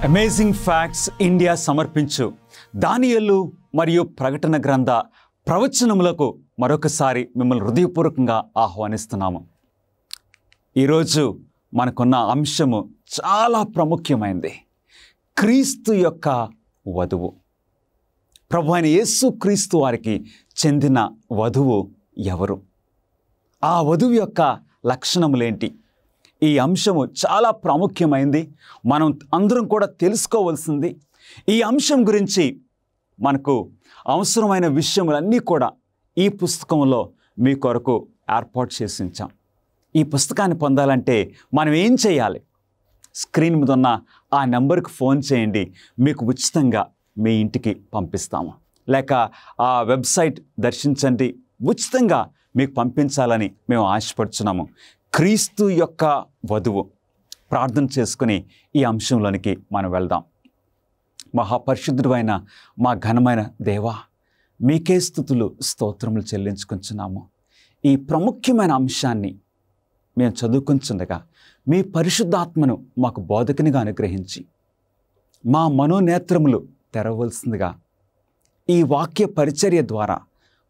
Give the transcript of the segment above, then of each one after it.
Amazing facts India సమర్పించు దానియేలు మరియు ప్రకటన గ్రంథ ప్రవచనములకు మరొకసారి మిమ్మల్ని హృదయపూర్వకంగా ఆహ్వానిస్తున్నాము. ఈరోజు మనకున్న అంశము చాలా ప్రాముఖ్యమైనది. క్రీస్తు యొక్క వధువు. ప్రభు అయిన యేసు క్రీస్తు వారికి చెందిన వధువు ఎవరు? ఆ వధువు యొక్క లక్షణములేంటి? ఈ అంశము చాలా ప్రాముఖ్యమైంది. మనం అందరం కూడా తెలుసుకోవాల్సింది. ఈ అంశం గురించి మనకు అవసరమైన విషయములన్నీ కూడా ఈ పుస్తకంలో మీ కొరకు ఏర్పాటు చేసి ఉంచాం. ఈ పుస్తకాన్ని పొందాలంటే మనం ఏం చేయాలి? స్క్రీన్ మీద ఉన్న ఆ నెంబర్కి ఫోన్ చేయండి, మీకు ఉచితంగా మీ ఇంటికి పంపిస్తాము. లేక ఆ వెబ్సైట్ దర్శించండి, ఉచితంగా మీకు పంపించాలని మేము ఆశపడుచున్నాము. క్రీస్తు యొక్క వధువు. ప్రార్థన చేసుకుని ఈ అంశంలోనికి మనం వెళ్దాం. మహాపరిశుద్ధుడైన మా ఘనమైన దేవా, మీకే స్తుతులు స్తోత్రములు చెల్లించుకుంటున్నాము. ఈ ప్రాముఖ్యమైన అంశాన్ని మేము చదువుకుంటుండగా మీ పరిశుద్ధాత్మను మాకు బోధకునిగా అనుగ్రహించి మా మనోనేత్రములు తెరవలసిందిగా ఈ వాక్య పరిచర్య ద్వారా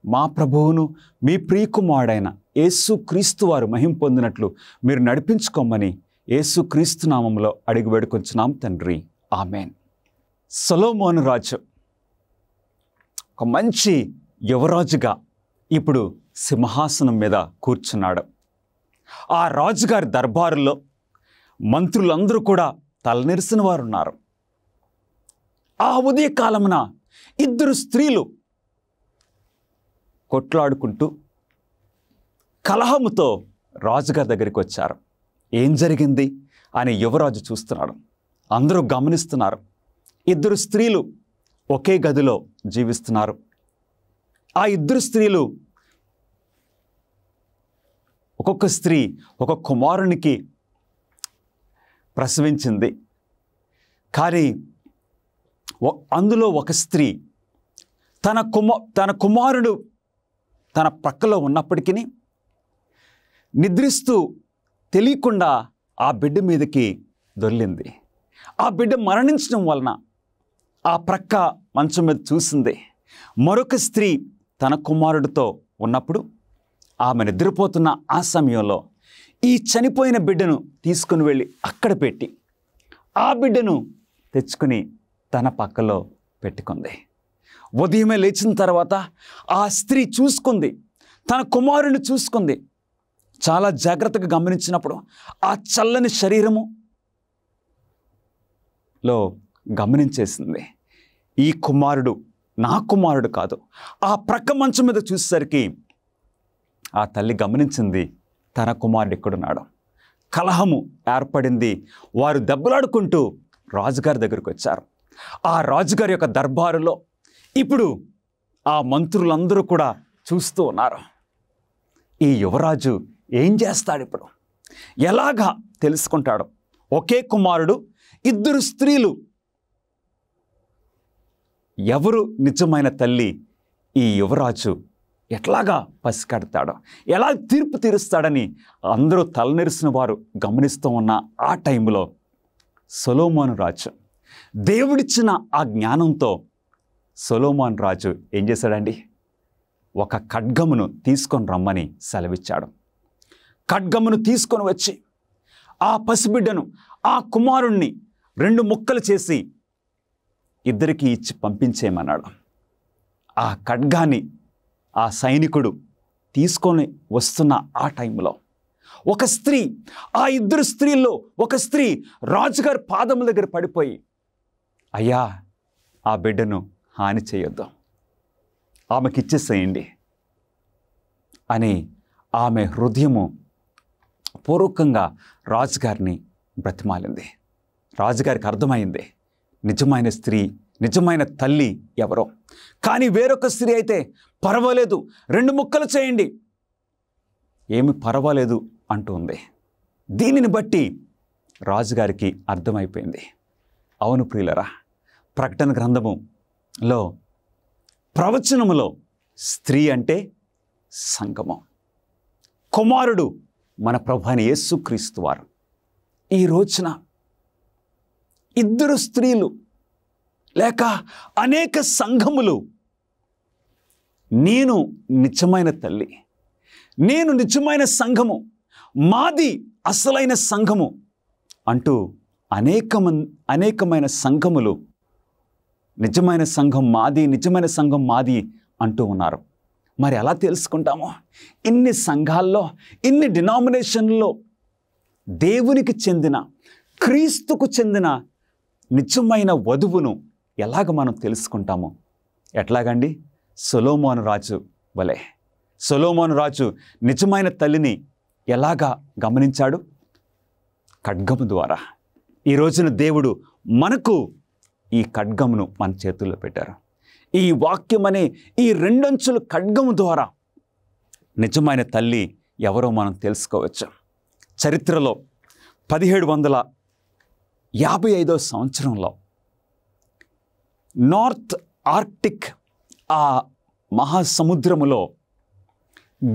మా ప్రభువును మీ ప్రియకుమారుడైన యేసు క్రీస్తు వారు మహిమ పొందినట్లు మీరు నడిపించుకోమని యేసు క్రీస్తు నామములో అడిగి వేడుకొంచున్నాం తండ్రి, ఆమెన్. సొలొమోను రాజు ఒక మంచి యువరాజుగా ఇప్పుడు సింహాసనం మీద కూర్చున్నాడు. ఆ రాజుగారి దర్బారులో మంత్రులందరూ కూడా తలనిరిసిన వారు ఉన్నారు. ఆ ఉదయకాలమున ఇద్దరు స్త్రీలు కొట్లాడుకుంటూ కలహముతో రాజుగారి దగ్గరికి వచ్చారు. ఏం జరిగింది అని యువరాజు చూస్తున్నాడు. అందరూ గమనిస్తున్నారు. ఇద్దరు స్త్రీలు ఒకే గదిలో జీవిస్తున్నారు. ఆ ఇద్దరు స్త్రీలు, ఒక్కొక్క స్త్రీ ఒక కుమారునికి ప్రసవించింది. కానీ అందులో ఒక స్త్రీ తన కుమారుడు తన ప్రక్కలో ఉన్నప్పటికీ నిద్రిస్తూ తెలియకుండా ఆ బిడ్డ మీదకి దొర్లింది. ఆ బిడ్డ మరణించడం వలన ఆ ప్రక్క మంచం మీద చూసింది. మరొక స్త్రీ తన కుమారుడితో ఉన్నప్పుడు ఆమె నిద్రపోతున్న ఆ సమయంలో ఈ చనిపోయిన బిడ్డను తీసుకుని వెళ్ళి అక్కడ పెట్టి ఆ బిడ్డను తెచ్చుకుని తన పక్కలో పెట్టుకుంది. ఉదయమే లేచిన తర్వాత ఆ స్త్రీ చూసుకుంది, తన కుమారుని చూసుకుంది. చాలా జాగ్రత్తగా గమనించినప్పుడు ఆ చల్లని శరీరములో గమనించేసింది, ఈ కుమారుడు నా కుమారుడు కాదు. ఆ ప్రక్క మంచం మీద చూసేసరికి ఆ తల్లి గమనించింది, తన కుమారుడు ఎక్కడున్నాడు. కలహము ఏర్పడింది. వారు దెబ్బలాడుకుంటూ రాజుగారి దగ్గరికి వచ్చారు. ఆ రాజుగారి యొక్క దర్బారులో ఇప్పుడు ఆ మంత్రులందరూ కూడా చూస్తూ ఉన్నారు. ఈ యువరాజు ఏం చేస్తాడు? ఇప్పుడు ఎలాగా తెలుసుకుంటాడు? ఒకే కుమారుడు, ఇద్దరు స్త్రీలు. ఎవరు నిజమైన తల్లి? ఈ యువరాజు ఎట్లాగా పసికడతాడో, ఎలా తీర్పు తీరుస్తాడని అందరూ తలనెరిసిన వారు గమనిస్తూ ఉన్న ఆ టైంలో సొలొమోను రాజు దేవుడిచ్చిన ఆ జ్ఞానంతో సొలొమోను రాజు ఏం చేశాడండి? ఒక ఖడ్గమును తీసుకొని రమ్మని సెలవిచ్చాడు. ఖడ్గమును తీసుకొని వచ్చి ఆ పసిబిడ్డను ఆ కుమారుణ్ణి 2 ముక్కలు చేసి ఇద్దరికి ఇచ్చి పంపించేయమన్నాడు. ఆ ఖడ్గాన్ని ఆ సైనికుడు తీసుకొని వస్తున్న ఆ టైంలో ఒక స్త్రీ, ఆ 2 స్త్రీల్లో ఒక స్త్రీ రాజుగారి పాదముల దగ్గర పడిపోయి, అయ్యా ఆ బిడ్డను హాని చేయొద్దు, ఆమెకి ఇచ్చేసేయండి అని ఆమె హృదయము పూర్వకంగా రాజుగారిని బ్రతిమాలింది. రాజుగారికి అర్థమైంది నిజమైన స్త్రీ, నిజమైన తల్లి ఎవరో. కానీ వేరొక స్త్రీ అయితే పర్వాలేదు 2 ముక్కలు చేయండి, ఏమి పర్వాలేదు అంటుంది. దీనిని బట్టి రాజుగారికి అర్థమైపోయింది. అవును ప్రియులరా, ప్రకటన గ్రంథములో ప్రవచనములో స్త్రీ అంటే సంఘము, కుమారుడు మన ప్రభువైన యేసుక్రీస్తు వారు. ఈ రోజున 2 స్త్రీలు లేక అనేక సంఘములు నేను నిజమైన తల్లి, నేను నిజమైన సంఘము, మాది అసలైన సంఘము అంటూ అనేకమైన సంఘములు నిజమైన సంఘం మాది, నిజమైన సంఘం మాది అంటూ ఉన్నారు. మరి ఎలా తెలుసుకుంటామో? ఇన్ని సంఘాల్లో, ఇన్ని డినామినేషన్లో దేవునికి చెందిన, క్రీస్తుకు చెందిన నిజమైన వధువును ఎలాగ మనం తెలుసుకుంటాము? ఎట్లాగండి? సొలొమోను రాజు వలె. సొలొమోను రాజు నిజమైన తల్లిని ఎలాగా గమనించాడు? ఖడ్గము ద్వారా. ఈ రోజున దేవుడు మనకు ఈ ఖడ్గమును మన చేతుల్లో పెట్టారు. ఈ వాక్యం అనే ఈ 2 అంచుల ఖడ్గము ద్వారా నిజమైన తల్లి ఎవరో మనం తెలుసుకోవచ్చు. చరిత్రలో 1755 సంవత్సరంలో నార్త్ ఆర్క్టిక్ ఆ మహాసముద్రములో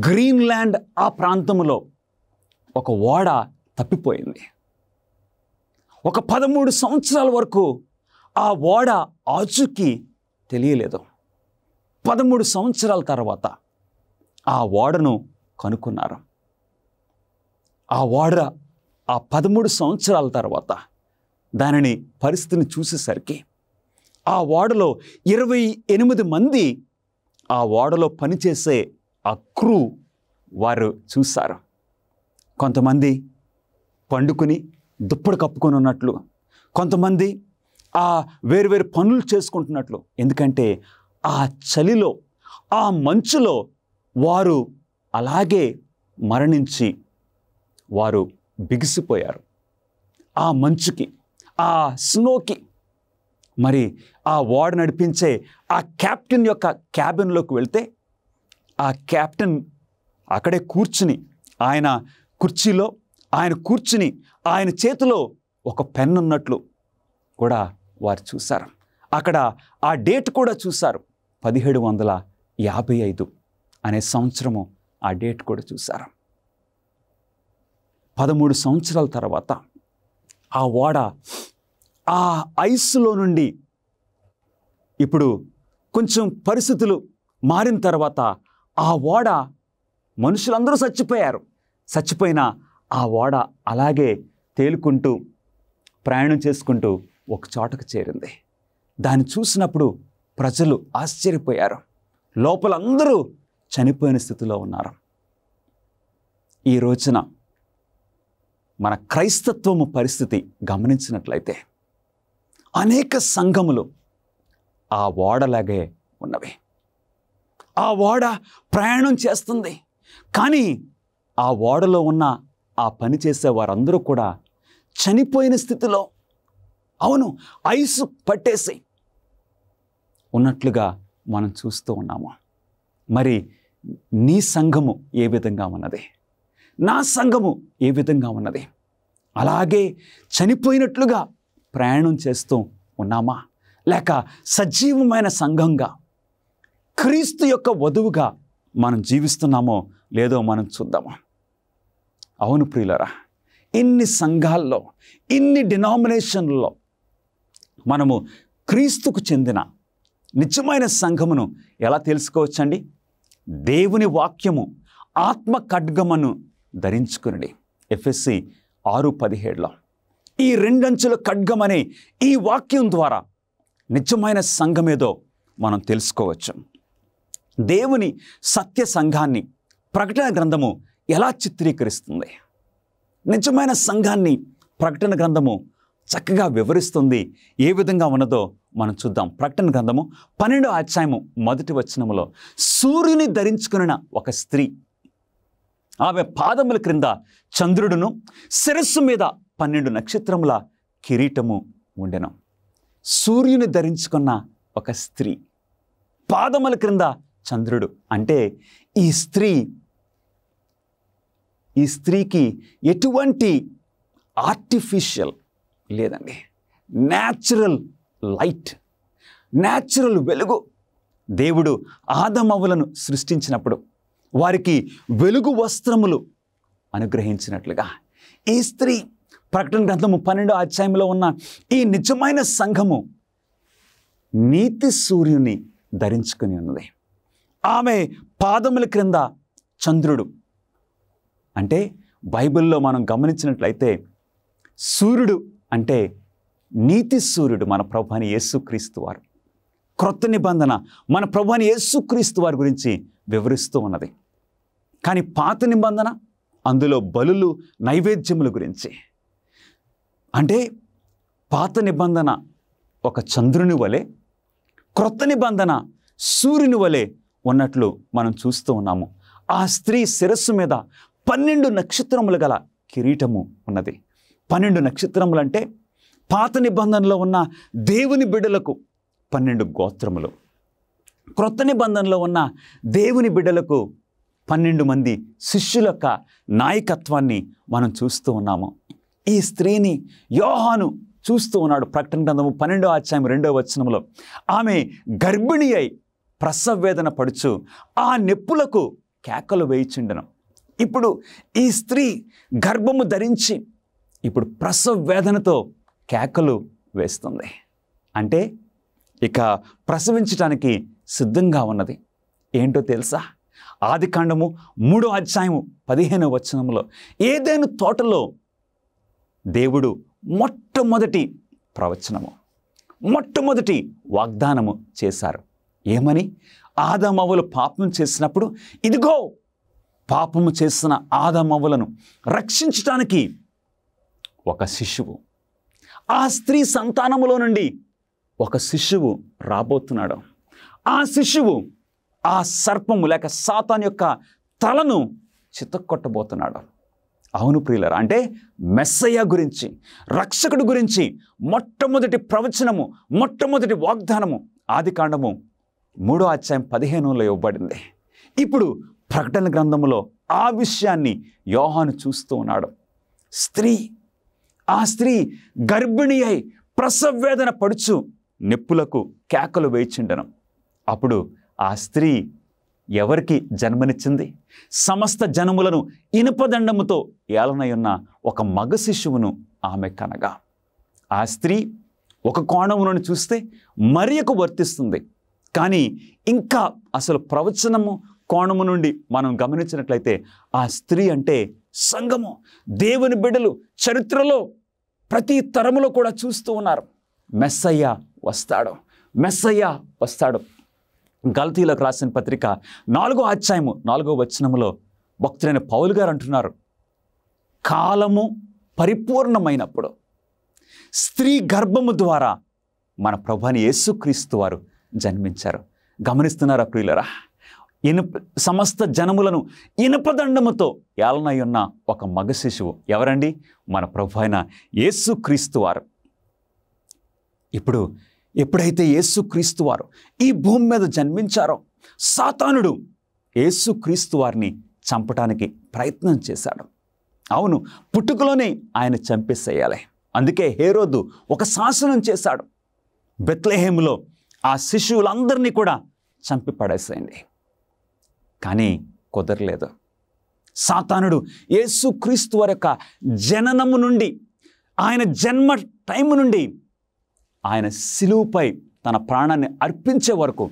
గ్రీన్లాండ్ ఆ ప్రాంతములో ఒక ఓడ తప్పిపోయింది. ఒక 13 సంవత్సరాల వరకు ఆ ఓడ ఆచూకీ తెలియలేదు. 13 సంవత్సరాల తర్వాత ఆ ఓడను కనుక్కున్నారు. ఆ ఓడ ఆ 13 సంవత్సరాల తర్వాత దానిని పరిస్థితిని చూసేసరికి ఆ ఓడలో 28 మంది ఆ ఓడలో పనిచేసే ఆ క్రూ వారు చూశారు. కొంతమంది పండుకుని దుప్పటి కప్పుకొని ఉన్నట్లు, కొంతమంది ఆ వేరువేరు పనులు చేసుకుంటున్నట్లు. ఎందుకంటే ఆ చలిలో, ఆ మంచులో వారు అలాగే మరణించి వారు బిగిసిపోయారు. ఆ మంచుకి, ఆ స్నోకి. మరి ఆ ఓడ నడిపించే ఆ క్యాప్టెన్ యొక్క క్యాబిన్లోకి వెళ్తే ఆ క్యాప్టెన్ అక్కడే కూర్చుని, ఆయన కుర్చీలో ఆయన కూర్చుని ఆయన చేతిలో ఒక పెన్ ఉన్నట్లు కూడా వారు చూశారు. అక్కడ ఆ డేట్ కూడా చూశారు. 1755 అనే సంవత్సరము ఆ డేట్ కూడా చూశారు. 13 సంవత్సరాల తర్వాత ఆ ఓడ ఆ ఐస్లో నుండి ఇప్పుడు కొంచెం పరిస్థితులు మారిన తర్వాత ఆ ఓడ, మనుషులందరూ చచ్చిపోయారు. చచ్చిపోయిన ఆ ఓడ అలాగే తేలుకుంటూ ప్రయాణం చేసుకుంటూ ఒక చోటకు చేరింది. దాన్ని చూసినప్పుడు ప్రజలు ఆశ్చర్యపోయారు. లోపల అందరూ చనిపోయిన స్థితిలో ఉన్నారు. ఈ రోజున మన క్రైస్తత్వము పరిస్థితి గమనించినట్లయితే అనేక సంఘములు ఆ ఓడలాగే ఉన్నవి. ఆ ఓడ ప్రయాణం చేస్తుంది, కానీ ఆ ఓడలో ఉన్న ఆ పని చేసే వారందరూ కూడా చనిపోయిన స్థితిలో, అవును, ఐసు పట్టేసి ఉన్నట్లుగా మనం చూస్తూ ఉన్నాము. మరి నీ సంఘము ఏ విధంగా ఉన్నది? నా సంఘము ఏ విధంగా ఉన్నది? అలాగే చనిపోయినట్లుగా ప్రయాణం చేస్తూ ఉన్నామా? లేక సజీవమైన సంఘంగా, క్రీస్తు యొక్క వధువుగా మనం జీవిస్తున్నామో లేదో మనం చూద్దాము. అవును ప్రియులరా, ఇన్ని సంఘాల్లో, ఇన్ని డినామినేషన్లలో మనము క్రీస్తుకు చెందిన నిజమైన సంఘమును ఎలా తెలుసుకోవచ్చండి? దేవుని వాక్యము ఆత్మ ఖడ్గమును ధరించుకుని. ఎఫెసీ 6:17 ఈ రెండంచుల ఖడ్గమనే ఈ వాక్యం ద్వారా నిజమైన సంఘమేదో మనం తెలుసుకోవచ్చు. దేవుని సత్య సంఘాన్ని ప్రకటన గ్రంథము ఎలా చిత్రీకరిస్తుంది? నిజమైన సంఘాన్ని ప్రకటన గ్రంథము చక్కగా వివరిస్తుంది. ఏ విధంగా ఉన్నదో మనం చూద్దాం. ప్రకటన గ్రంథము 12వ అధ్యాయము 1వ వచనములో సూర్యుని ధరించుకున్న ఒక స్త్రీ, ఆమె పాదముల క్రింద చంద్రుడును, శిరస్సు మీద 12 నక్షత్రముల కిరీటము ఉండెను. సూర్యుని ధరించుకున్న ఒక స్త్రీ, పాదముల క్రింద చంద్రుడు అంటే ఈ స్త్రీకి ఎటువంటి ఆర్టిఫిషియల్ లేదండి. న్యాచురల్ లైట్, న్యాచురల్ వెలుగు. దేవుడు ఆదమవ్వలను సృష్టించినప్పుడు వారికి వెలుగు వస్త్రములు అనుగ్రహించినట్లుగా ఈ స్త్రీ ప్రకటన గ్రంథము 12వ అధ్యాయంలో ఉన్న ఈ నిజమైన సంఘము నీతి సూర్యుని ధరించుకుని ఉన్నది. ఆమె పాదముల క్రింద చంద్రుడు అంటే బైబిల్లో మనం గమనించినట్లయితే సూర్యుడు అంటే నీతి సూర్యుడు మన ప్రభువైన యేసుక్రీస్తు వారు. క్రొత్త నిబంధన మన ప్రభువైన యేసుక్రీస్తు వారి గురించి వివరిస్తూ ఉన్నది. కానీ పాత నిబంధన అందులో బలులు, నైవేద్యముల గురించి. అంటే పాత నిబంధన ఒక చంద్రుని వలె, క్రొత్త నిబంధన సూర్యుని వలె ఉన్నట్లు మనం చూస్తూ ఉన్నాము. ఆ స్త్రీ శిరస్సు మీద 12 నక్షత్రములు గల కిరీటము ఉన్నది. 12 నక్షత్రములు అంటే పాత నిబంధనలో ఉన్న దేవుని బిడ్డలకు 12 గోత్రములు, క్రొత్త నిబంధనలో ఉన్న దేవుని బిడ్డలకు 12 మంది శిష్యుల యొక్క నాయకత్వాన్ని మనం చూస్తూ ఉన్నాము. ఈ స్త్రీని యోహాను చూస్తూ ఉన్నాడు. ప్రకటన గ్రంథము 12వ అధ్యాయం 2వ వచనములో ఆమె గర్భిణి అయి ప్రసవ వేదన పడుచు ఆ నెప్పులకు కేకలు వేయిచుండెను. ఇప్పుడు ఈ స్త్రీ గర్భము ధరించి ఇప్పుడు ప్రసవ వేదనతో కేకలు వేస్తుంది. అంటే ఇక ప్రసవించటానికి సిద్ధంగా ఉన్నది. ఏంటో తెలుసా? ఆదికాండము 3వ అధ్యాయము 15వ వచనములో ఏదైనా తోటలో దేవుడు మొట్టమొదటి ప్రవచనము, మొట్టమొదటి వాగ్దానము చేశారు. ఏమని? ఆదామవ్వలు పాపం చేసినప్పుడు ఇదిగో పాపము చేసిన ఆదామవ్వలను రక్షించటానికి ఒక శిశువు, ఆ స్త్రీ సంతానములో నుండి ఒక శిశువు రాబోతున్నాడు. ఆ శిశువు ఆ సర్పము లేక సాతాను యొక్క తలను చితక్కొట్టబోతున్నాడు. అవును ప్రియులారా, అంటే మెస్సయ్య గురించి, రక్షకుడి గురించి మొట్టమొదటి ప్రవచనము, మొట్టమొదటి వాగ్దానము ఆదికాండము 3వ అధ్యాయం 15లో ఇవ్వబడింది. ఇప్పుడు ప్రకటన గ్రంథములో ఆ విషయాన్ని యోహాను చూస్తూ ఉన్నాడు. ఆ స్త్రీ గర్భిణి అయి ప్రసవ వేదన పడుచు నెప్పులకు కేకలు వేయిచుండెను. అప్పుడు ఆ స్త్రీ ఎవరికి జన్మనిచ్చింది? సమస్త జనములను ఇనుపదండముతో ఏలనయున్న ఒక మగ శిశువును ఆమె కనగా. ఆ స్త్రీ ఒక కోణములను చూస్తే మరియకు వర్తిస్తుంది. కానీ ఇంకా అసలు ప్రవచనము కోణము నుండి మనం గమనించినట్లయితే ఆ స్త్రీ అంటే సంఘము, దేవుని బిడ్డలు. చరిత్రలో ప్రతి తరములో కూడా చూస్తూ ఉన్నారు, మెస్సయ్య వస్తాడు, మెస్సయ్య వస్తాడు. గలతీయులకు రాసిన పత్రిక 4వ అధ్యాయము 4వ వచనములో భక్తులైన పౌలు గారు అంటున్నారు, కాలము పరిపూర్ణమైనప్పుడు స్త్రీ గర్భము ద్వారా మన ప్రభువైన యేసుక్రీస్తు వారు జన్మించారు. గమనిస్తున్నారా ప్రియులరా? సమస్త జనములను ఇనుపదండముతో ఏలనయున్న ఒక మగ శిశువు ఎవరండి? మన ప్రభువైన యేసుక్రీస్తు వారు. ఎప్పుడైతే యేసుక్రీస్తు వారు ఈ భూమి మీద జన్మించారో సాతానుడు యేసుక్రీస్తు వారిని చంపటానికి ప్రయత్నం చేశాడు. అవును, పుట్టుకలోనే ఆయన చంపేసేయాలి. అందుకే హేరోదు ఒక శాసనం చేశాడు, బెత్లెహేములో ఆ శిశువులందరినీ కూడా చంపి పడేసేయండి. కానీ కుదరలేదు. సాతానుడు యేసుక్రీస్తు వారి యొక్క జననము నుండి, ఆయన జన్మ టైం నుండి ఆయన శిలువుపై తన ప్రాణాన్ని అర్పించే వరకు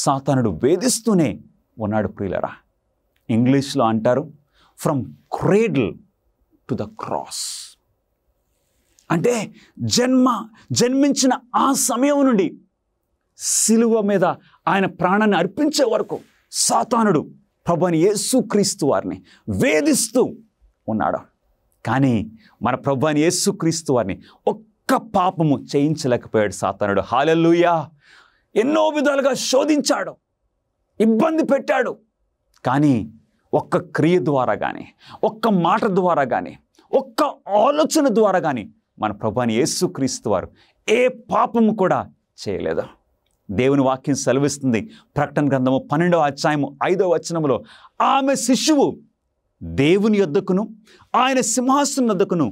సాతానుడు వేధిస్తూనే ఉన్నాడు ప్రియులరా. ఇంగ్లీష్లో అంటారు, from cradle to the cross. అంటే జన్మించిన ఆ సమయం నుండి సిలువ మీద ఆయన ప్రాణాన్ని అర్పించే వరకు సాతానుడు ప్రభువైన యేసుక్రీస్తు వారిని వేధిస్తూ ఉన్నాడు. కానీ మన ప్రభువైన యేసుక్రీస్తు వారిని ఒక్క పాపము చేయించలేకపోయాడు సాతానుడు. హల్లెలూయా! ఎన్నో విధాలుగా శోధించాడు, ఇబ్బంది పెట్టాడు. కానీ ఒక్క క్రియ ద్వారా కానీ, ఒక్క మాట ద్వారా కానీ, ఒక్క ఆలోచన ద్వారా కానీ మన ప్రభువైన యేసుక్రీస్తు వారు ఏ పాపము కూడా చేయలేదు. దేవుని వాక్యం సెలవిస్తుంది. ప్రకటన గ్రంథము 12వ అధ్యాయము 5వ వచనములో, ఆమె శిశువు దేవుని యొద్దకును ఆయన సింహాసనం యొద్దకును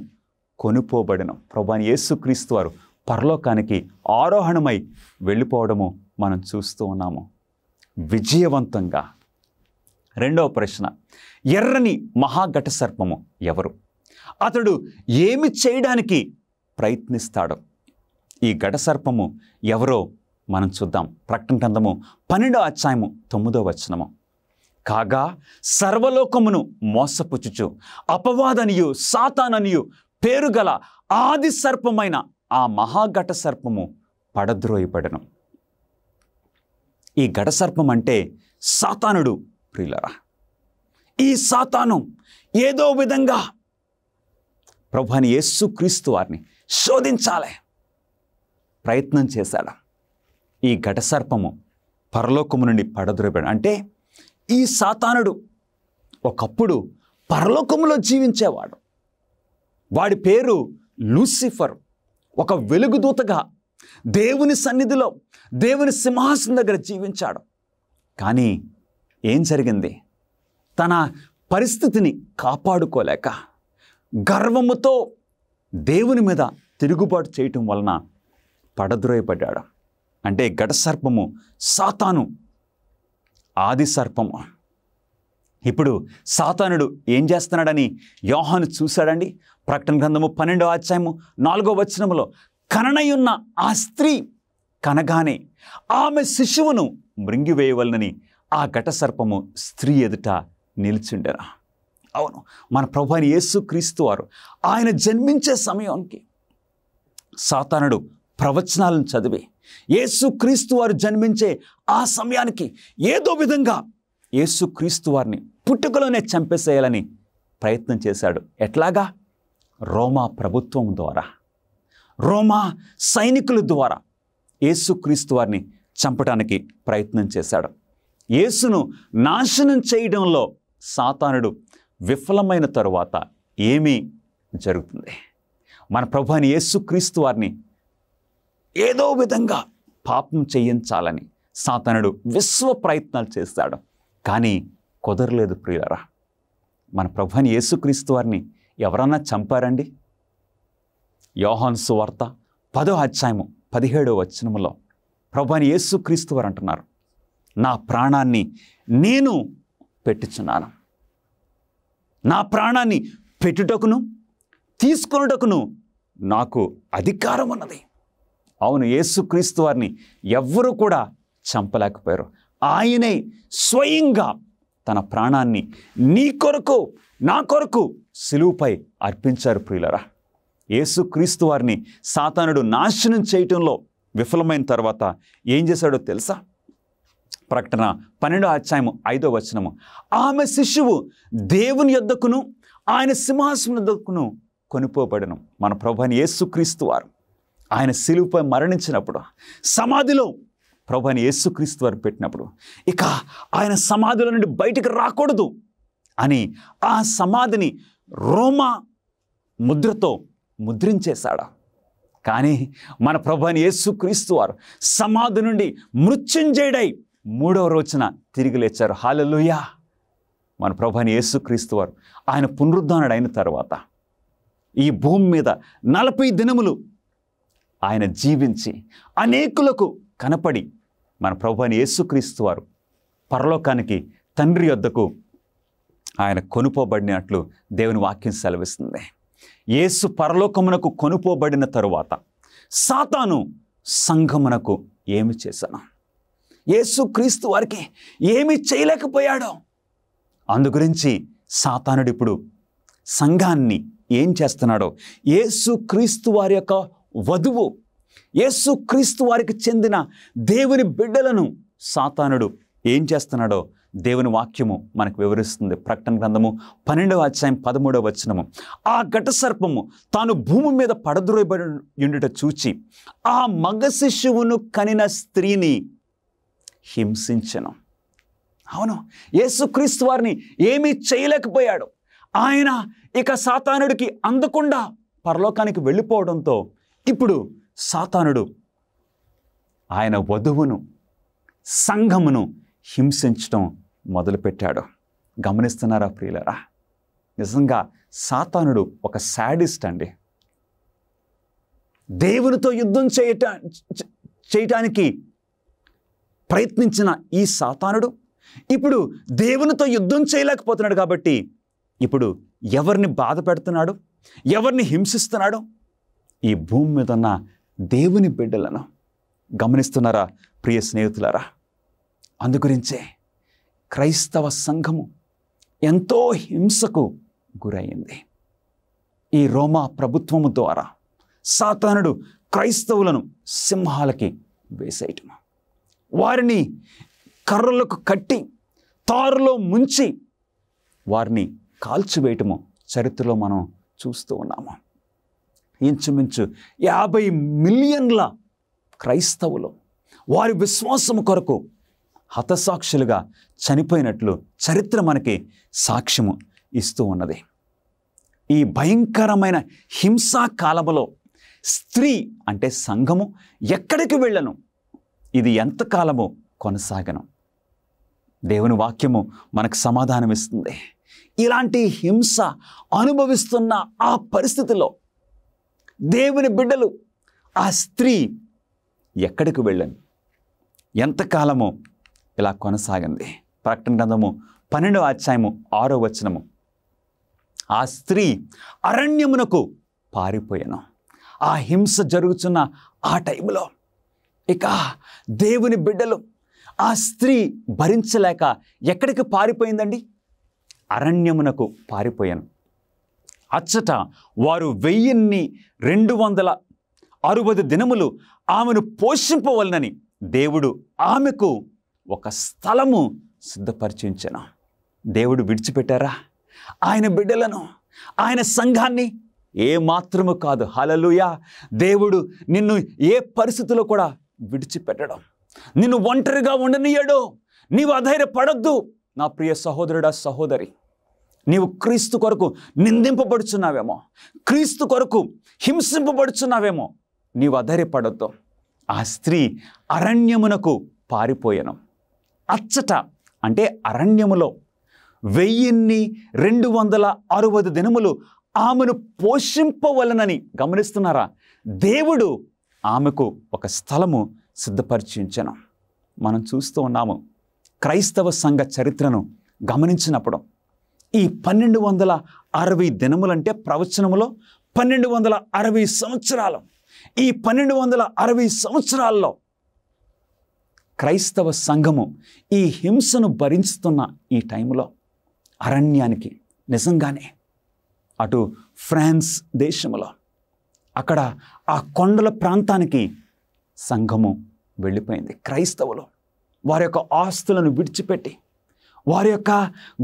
కొనుపోబడెను. ప్రభువైన యేసుక్రీస్తు వారు పరలోకానికి ఆరోహణమై వెళ్ళిపోవడము మనం చూస్తూ ఉన్నాము విజయవంతంగా. రెండవ ప్రశ్న, ఎర్రని మహాఘట సర్పము ఎవరు? అతడు ఏమి చేయడానికి ప్రయత్నిస్తాడు? ఈ ఘట సర్పము ఎవరో మనం చూద్దాం. ప్రకటన గ్రంథము 12వ అధ్యాయము 9వ వచనము, కాగా సర్వలోకమును మోసపుచ్చుచు అపవాదనియు సాతాననియు పేరుగల ఆది సర్పమైన ఆ మహాఘట సర్పము పడద్రోయబడెను. ఈ ఘట సర్పం అంటే సాతానుడు ప్రియులరా. ఈ సాతాను ఏదో విధంగా ప్రభువైన యేసుక్రీస్తు వారిని శోధించాలి ప్రయత్నం చేశాడు. ఈ ఘట సర్పము పరలోకము నుండి పడద్రోయబడి, అంటే ఈ సాతానుడు ఒకప్పుడు పరలోకములో జీవించేవాడు. వాడి పేరు లూసిఫర్. ఒక వెలుగుదూతగా దేవుని సన్నిధిలో దేవుని సింహాసనం దగ్గర జీవించాడు. కానీ ఏం జరిగింది? తన పరిస్థితిని కాపాడుకోలేక గర్వముతో దేవుని మీద తిరుగుబాటు చేయటం వలన పడద్రోయబడ్డాడు. అంటే ఘట సర్పము సాతాను ఆది సర్పము. ఇప్పుడు సాతానుడు ఏం చేస్తున్నాడని యోహాను చూశాడండి. ప్రకటన గ్రంథము 12వ అధ్యాయము 4వ వచనములో, కననయున్న ఆ స్త్రీ కనగానే ఆమె శిశువును మృంగివేయవలనని ఆ ఘట సర్పము స్త్రీ ఎదుట నిలిచిండెను. అవును, మన ప్రభువైన యేసుక్రీస్తు వారు ఆయన జన్మించే సమయానికి సాతానుడు ప్రవచనాలను చదివి యేసుక్రీస్తు వారు జన్మించే ఆ సమయానికి ఏదో విధంగా యేసుక్రీస్తు వారిని పుట్టుకలోనే చంపేసేయాలని ప్రయత్నం చేశాడు. ఎట్లాగా? రోమా ప్రభుత్వం ద్వారా, రోమా సైనికుల ద్వారా యేసుక్రీస్తు వారిని చంపడానికి ప్రయత్నం చేశాడు. యేసును నాశనం చేయడంలో సాతానుడు విఫలమైన తరువాత ఏమీ జరుగుతుంది? మన ప్రభువైన యేసుక్రీస్తు వారిని ఏదో విధంగా పాపం చేయించాలని సాతానుడు విశ్వ ప్రయత్నాలు చేస్తాడు. కానీ కుదరలేదు ప్రియులరా. మన ప్రభువైన యేసుక్రీస్తు వారిని ఎవరన్నా చంపారండి? యోహాను సువార్త 10వ అధ్యాయము 17వ వచనములో ప్రభువైన యేసుక్రీస్తు వారు అంటున్నారు, నా ప్రాణాన్ని నేను పెట్టుచున్నాను. నా ప్రాణాన్ని పెట్టుటకును తీసుకొనుటకును నాకు అధికారం ఉన్నది. అవును, యేసుక్రీస్తు వారిని ఎవ్వరూ కూడా చంపలేకపోయారు. ఆయనే స్వయంగా తన ప్రాణాన్ని నీ కొరకు నా కొరకు సిలువపై అర్పించారు ప్రియులరా. యేసుక్రీస్తు వారిని సాతానుడు నాశనం చేయటంలో విఫలమైన తర్వాత ఏం చేశాడో తెలుసా? ప్రకటన 12వ అధ్యాయము 5వ వచనము, ఆమె శిశువు దేవుని యొద్దకును ఆయన సింహాసనం యొద్దకును కొనిపోబడెను. మన ప్రభువైన యేసుక్రీస్తు వారు ఆయన సిలువపై మరణించినప్పుడు, సమాధిలో ప్రభువైన యేసుక్రీస్తు వారు పెట్టినప్పుడు, ఇక ఆయన సమాధిలో నుండి బయటికి రాకూడదు అని ఆ సమాధిని రోమా ముద్రతో ముద్రించేశాడు. కానీ మన ప్రభువైన యేసుక్రీస్తు వారు సమాధి నుండి మృత్యుంజయుడై 3వ రోజున తిరిగి లేచారు. హల్లెలూయా! మన ప్రభువైన యేసుక్రీస్తు వారు ఆయన పునరుద్ధానుడు అయిన తర్వాత ఈ భూమి మీద 40 దినములు ఆయన జీవించి అనేకులకు కనపడి మన ప్రభువైన యేసుక్రీస్తు వారు పరలోకానికి తండ్రి యొద్దకు ఆయన కొనుపోబడినట్లు దేవుని వాక్యం సెలవిస్తుంది. యేసు పరలోకమునకు కొనుపోబడిన తరువాత సాతాను సంఘమునకు ఏమి చేశాను? యేసుక్రీస్తు వారికి ఏమి చేయలేకపోయాడో అందు గురించి సాతానుడు ఇప్పుడు సంఘాన్ని ఏం చేస్తున్నాడో, యేసుక్రీస్తు వారి యొక్క వధువు, యేసుక్రీస్తు వారికి చెందిన దేవుని బిడ్డలను సాతానుడు ఏం చేస్తున్నాడో దేవుని వాక్యము మనకు వివరిస్తుంది. ప్రకటన గ్రంథము 12వ అధ్యాయం 13వ వచనము. ఆ ఘట సర్పము తాను భూమి మీద పడద్రోయబడి ఉండుట చూచి ఆ మగ శిశువును కనిన స్త్రీని హింసించెను. అవును, యేసుక్రీస్తు వారిని ఏమీ చేయలేకపోయాడు. ఆయన ఇక సాతానుడికి అందకుండా పరలోకానికి వెళ్ళిపోవడంతో ఇప్పుడు సాతానుడు ఆయన వధువును, సంఘమును హింసించడం మొదలుపెట్టాడు. గమనిస్తున్నారా ప్రియులారా? నిజంగా సాతానుడు ఒక శాడిస్ట్ అండి. దేవునితో యుద్ధం చేయటానికి ప్రయత్నించిన ఈ సాతానుడు ఇప్పుడు దేవునితో యుద్ధం చేయలేకపోతున్నాడు. కాబట్టి ఇప్పుడు ఎవరిని బాధ పెడుతున్నాడు, ఎవరిని హింసిస్తున్నాడు? ఈ భూమి మీద ఉన్న దేవుని బిడ్డలను. గమనిస్తున్నారా ప్రియ స్నేహితులారా? అందుగురించే క్రైస్తవ సంఘము ఎంతో హింసకు గురయ్యింది. ఈ రోమా ప్రభుత్వము ద్వారా సాతానుడు క్రైస్తవులను సింహాలకి వేసేయటము, వారిని కర్రలకు కట్టి తారులో ముంచి వారిని కాల్చివేయటము చరిత్రలో మనం చూస్తూ ఉన్నాము. ఇంచుమించు 50 మిలియన్ల క్రైస్తవులు వారి విశ్వాసము కొరకు హతసాక్షులుగా చనిపోయినట్లు చరిత్ర మనకి సాక్ష్యము ఇస్తూ ఉన్నది. ఈ భయంకరమైన హింసా కాలములో స్త్రీ అంటే సంఘము ఎక్కడికి వెళ్ళను, ఇది ఎంతకాలము కొనసాగను? దేవుని వాక్యము మనకు సమాధానం ఇస్తుంది. ఇలాంటి హింస అనుభవిస్తున్న ఆ పరిస్థితిలో దేవుని బిడ్డలు, ఆ స్త్రీ ఎక్కడికి వెళ్ళను, ఎంతకాలము ఇలా కొనసాగింది? ప్రకటన గ్రంథము 12వ అధ్యాయము 6వ వచనము. ఆ స్త్రీ అరణ్యమునకు పారిపోయాను. ఆ హింస జరుగుతున్న ఆ టైంలో ఇక దేవుని బిడ్డలు, ఆ స్త్రీ భరించలేక ఎక్కడికి పారిపోయిందండి? అరణ్యమునకు పారిపోయాను. అచ్చట వారు 1260 దినములు ఆమెను పోషింపవలనని దేవుడు ఆమెకు ఒక స్థలము సిద్ధపరిచించెను. దేవుడు విడిచిపెట్టారా ఆయన బిడ్డలను, ఆయన సంఘాన్ని? ఏ మాత్రము కాదు. హల్లెలూయా! దేవుడు నిన్ను ఏ పరిస్థితిలో కూడా విడిచిపెట్టడం, నిన్ను ఒంటరిగా ఉండనీయడు. నీవు అధైర్యపడొద్దు నా ప్రియ సహోదరుడా, సహోదరి. నీవు క్రీస్తు కొరకు నిందింపబడుచున్నావేమో, క్రీస్తు కొరకు హింసింపబడుచున్నావేమో, నీవు అధైర్యపడొద్దు. ఆ స్త్రీ అరణ్యమునకు పారిపోయాను. అచ్చట అంటే అరణ్యములో 1260 దినములు ఆమెను పోషింపవలనని. గమనిస్తున్నారా? దేవుడు ఆమెకు ఒక స్థలము సిద్ధపరిచించెను. మనం చూస్తూ ఉన్నాము క్రైస్తవ సంఘ చరిత్రను గమనించినప్పుడు ఈ 1260 దినములంటే ప్రవచనములో 1260 సంవత్సరాలు. ఈ 1260 సంవత్సరాల్లో క్రైస్తవ సంఘము ఈ హింసను భరిస్తున్న ఈ టైంలో అరణ్యానికి, నిజంగానే అటు ఫ్రాన్స్ దేశంలో అక్కడ ఆ కొండల ప్రాంతానికి సంఘము వెళ్ళిపోయింది. క్రైస్తవులు వారి యొక్క ఆస్తులను విడిచిపెట్టి, వారి యొక్క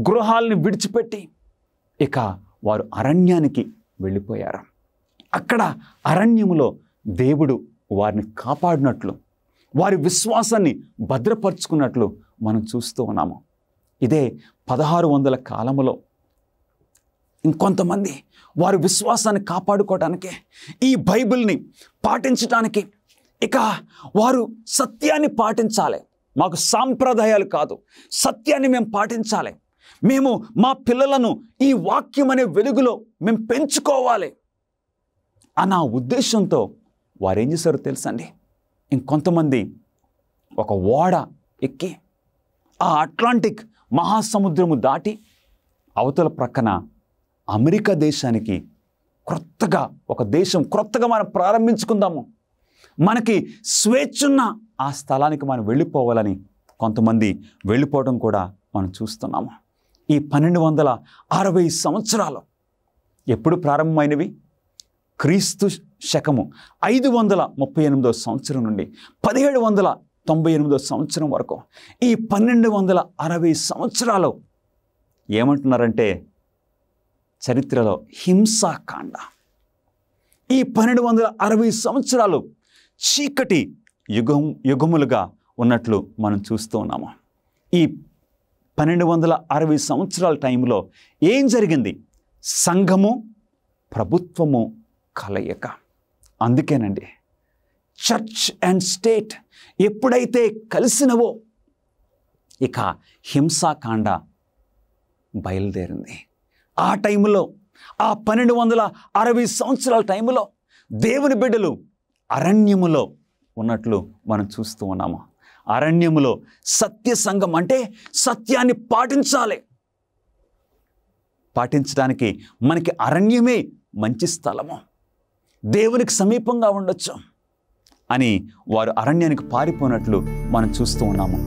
గృహాలను విడిచిపెట్టి ఇక వారు అరణ్యానికి వెళ్ళిపోయారు. అక్కడ అరణ్యములో దేవుడు వారిని కాపాడినట్లు, వారి విశ్వాసాన్ని భద్రపరుచుకున్నట్లు మనం చూస్తూ ఉన్నాము. ఇదే 1600 కాలములో ఇంకొంతమంది వారి విశ్వాసాన్ని కాపాడుకోవడానికి, ఈ బైబిల్ని పాటించడానికి, ఇక వారు సత్యాన్ని పాటించాలి. మాకు సాంప్రదాయాలు కాదు, సత్యాన్ని మేము పాటించాలి. మేము మా పిల్లలను ఈ వాక్యం అనే వెలుగులో మేము పెంచుకోవాలి అన్న ఉద్దేశంతో వారు ఏం చేశారో తెలుసండి? ఇంకొంతమంది ఒక ఓడ ఎక్కి ఆ అట్లాంటిక్ మహాసముద్రము దాటి అవతల ప్రక్కన అమెరికా దేశానికి క్రొత్తగా ఒక దేశం క్రొత్తగా మనం ప్రారంభించుకుందాము, మనకి స్వేచ్ఛున్న ఆ స్థలానికి మనం వెళ్ళిపోవాలని కొంతమంది వెళ్ళిపోవడం కూడా మనం చూస్తున్నాము. ఈ 1260 సంవత్సరాలు ఎప్పుడు ప్రారంభమైనవి? క్రీస్తు శకము 538 సంవత్సరం నుండి 1798 సంవత్సరం వరకు ఈ 1260 సంవత్సరాలు ఏమంటున్నారంటే చరిత్రలో హింసాకాండ. ఈ 1260 సంవత్సరాలు చీకటి యుగములుగా ఉన్నట్లు మనం చూస్తూ ఉన్నాము. ఈ 1260 సంవత్సరాల టైంలో ఏం జరిగింది? సంఘము ప్రభుత్వము కలయిక. అందుకేనండి చర్చ్ అండ్ స్టేట్ ఎప్పుడైతే కలిసినవో ఇక హింసాకాండ బయలుదేరింది. ఆ టైంలో, ఆ 1260 సంవత్సరాల టైంలో దేవుని బిడ్డలు అరణ్యములో ఉన్నట్లు మనం చూస్తూ ఉన్నాము. అరణ్యములో సత్య సంఘం అంటే సత్యాన్ని పాటించాలి. పాటించడానికి మనకి అరణ్యమే మంచి స్థలము, దేవునికి సమీపంగా ఉండొచ్చు అని వారు అరణ్యానికి పారిపోయినట్లు మనం చూస్తూ ఉన్నాము.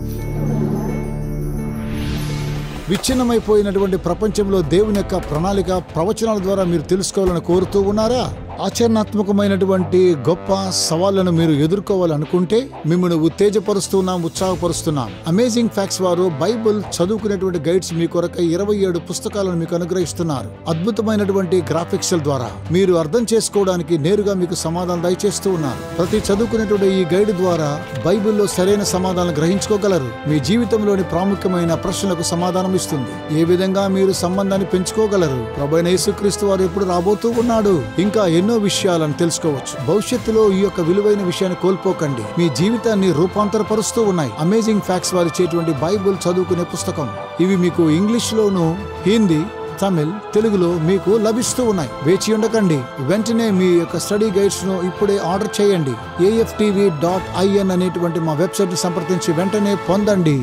విచ్ఛిన్నమైపోయినటువంటి ప్రపంచంలో దేవుని యొక్క ప్రణాళిక ప్రవచనాల ద్వారా మీరు తెలుసుకోవాలని కోరుతూ ఉన్నారా? ఆచరణాత్మకమైనటువంటి గొప్ప సవాళ్లను మీరు ఎదుర్కోవాలనుకుంటే మిమ్మల్ని ఉత్తేజపరుస్తున్నాం, ఉత్సాహపరుస్తున్నాం. అమేజింగ్ ఫ్యాక్ట్స్ వారు బైబిల్ చదువుకునేటువంటి గైడ్స్ మీ కొరకై 27 పుస్తకాలను మీకు అనుగ్రహిస్తున్నారు. అద్భుతమైనటువంటి గ్రాఫిక్స్ ద్వారా మీరు అర్థం చేసుకోవడానికి నేరుగా మీకు సమాధానం దయచేస్తూ ఉన్నారు. ప్రతి చదువుకునేటువంటి ఈ గైడ్ ద్వారా బైబిల్లో సరైన సమాధానం గ్రహించుకోగలరు. మీ జీవితంలోని ప్రాముఖ్యమైన ప్రశ్నలకు సమాధానం ఇస్తుంది. ఏ విధంగా మీరు సంబంధాన్ని పెంచుకోగలరు, ప్రభువైన యేసుక్రీస్తు వారు ఎప్పుడు రాబోతూ ఉన్నాడు, ఇంకా ఎన్నో విషయాలను తెలుసుకోవచ్చు. భవిష్యత్తులో ఈ యొక్క విలువైన విషయాన్ని కోల్పోకండి. మీ జీవితాన్ని రూపాంతరపరుస్తూ ఉన్నాయి అమేజింగ్ ఫ్యాక్ట్స్ వారు ఇచ్చేటువంటి బైబిల్ చదువుకునే పుస్తకం. ఇవి మీకు ఇంగ్లీష్ లోను, హిందీ, తమిళ్, తెలుగులో మీకు లభిస్తూ ఉన్నాయి. వేచి ఉండకండి, వెంటనే మీ యొక్క స్టడీ గైడ్స్ ను ఇప్పుడే ఆర్డర్ చేయండి. AFTV.in అనేటువంటి మా వెబ్సైట్ ని సంప్రదించి వెంటనే పొందండి.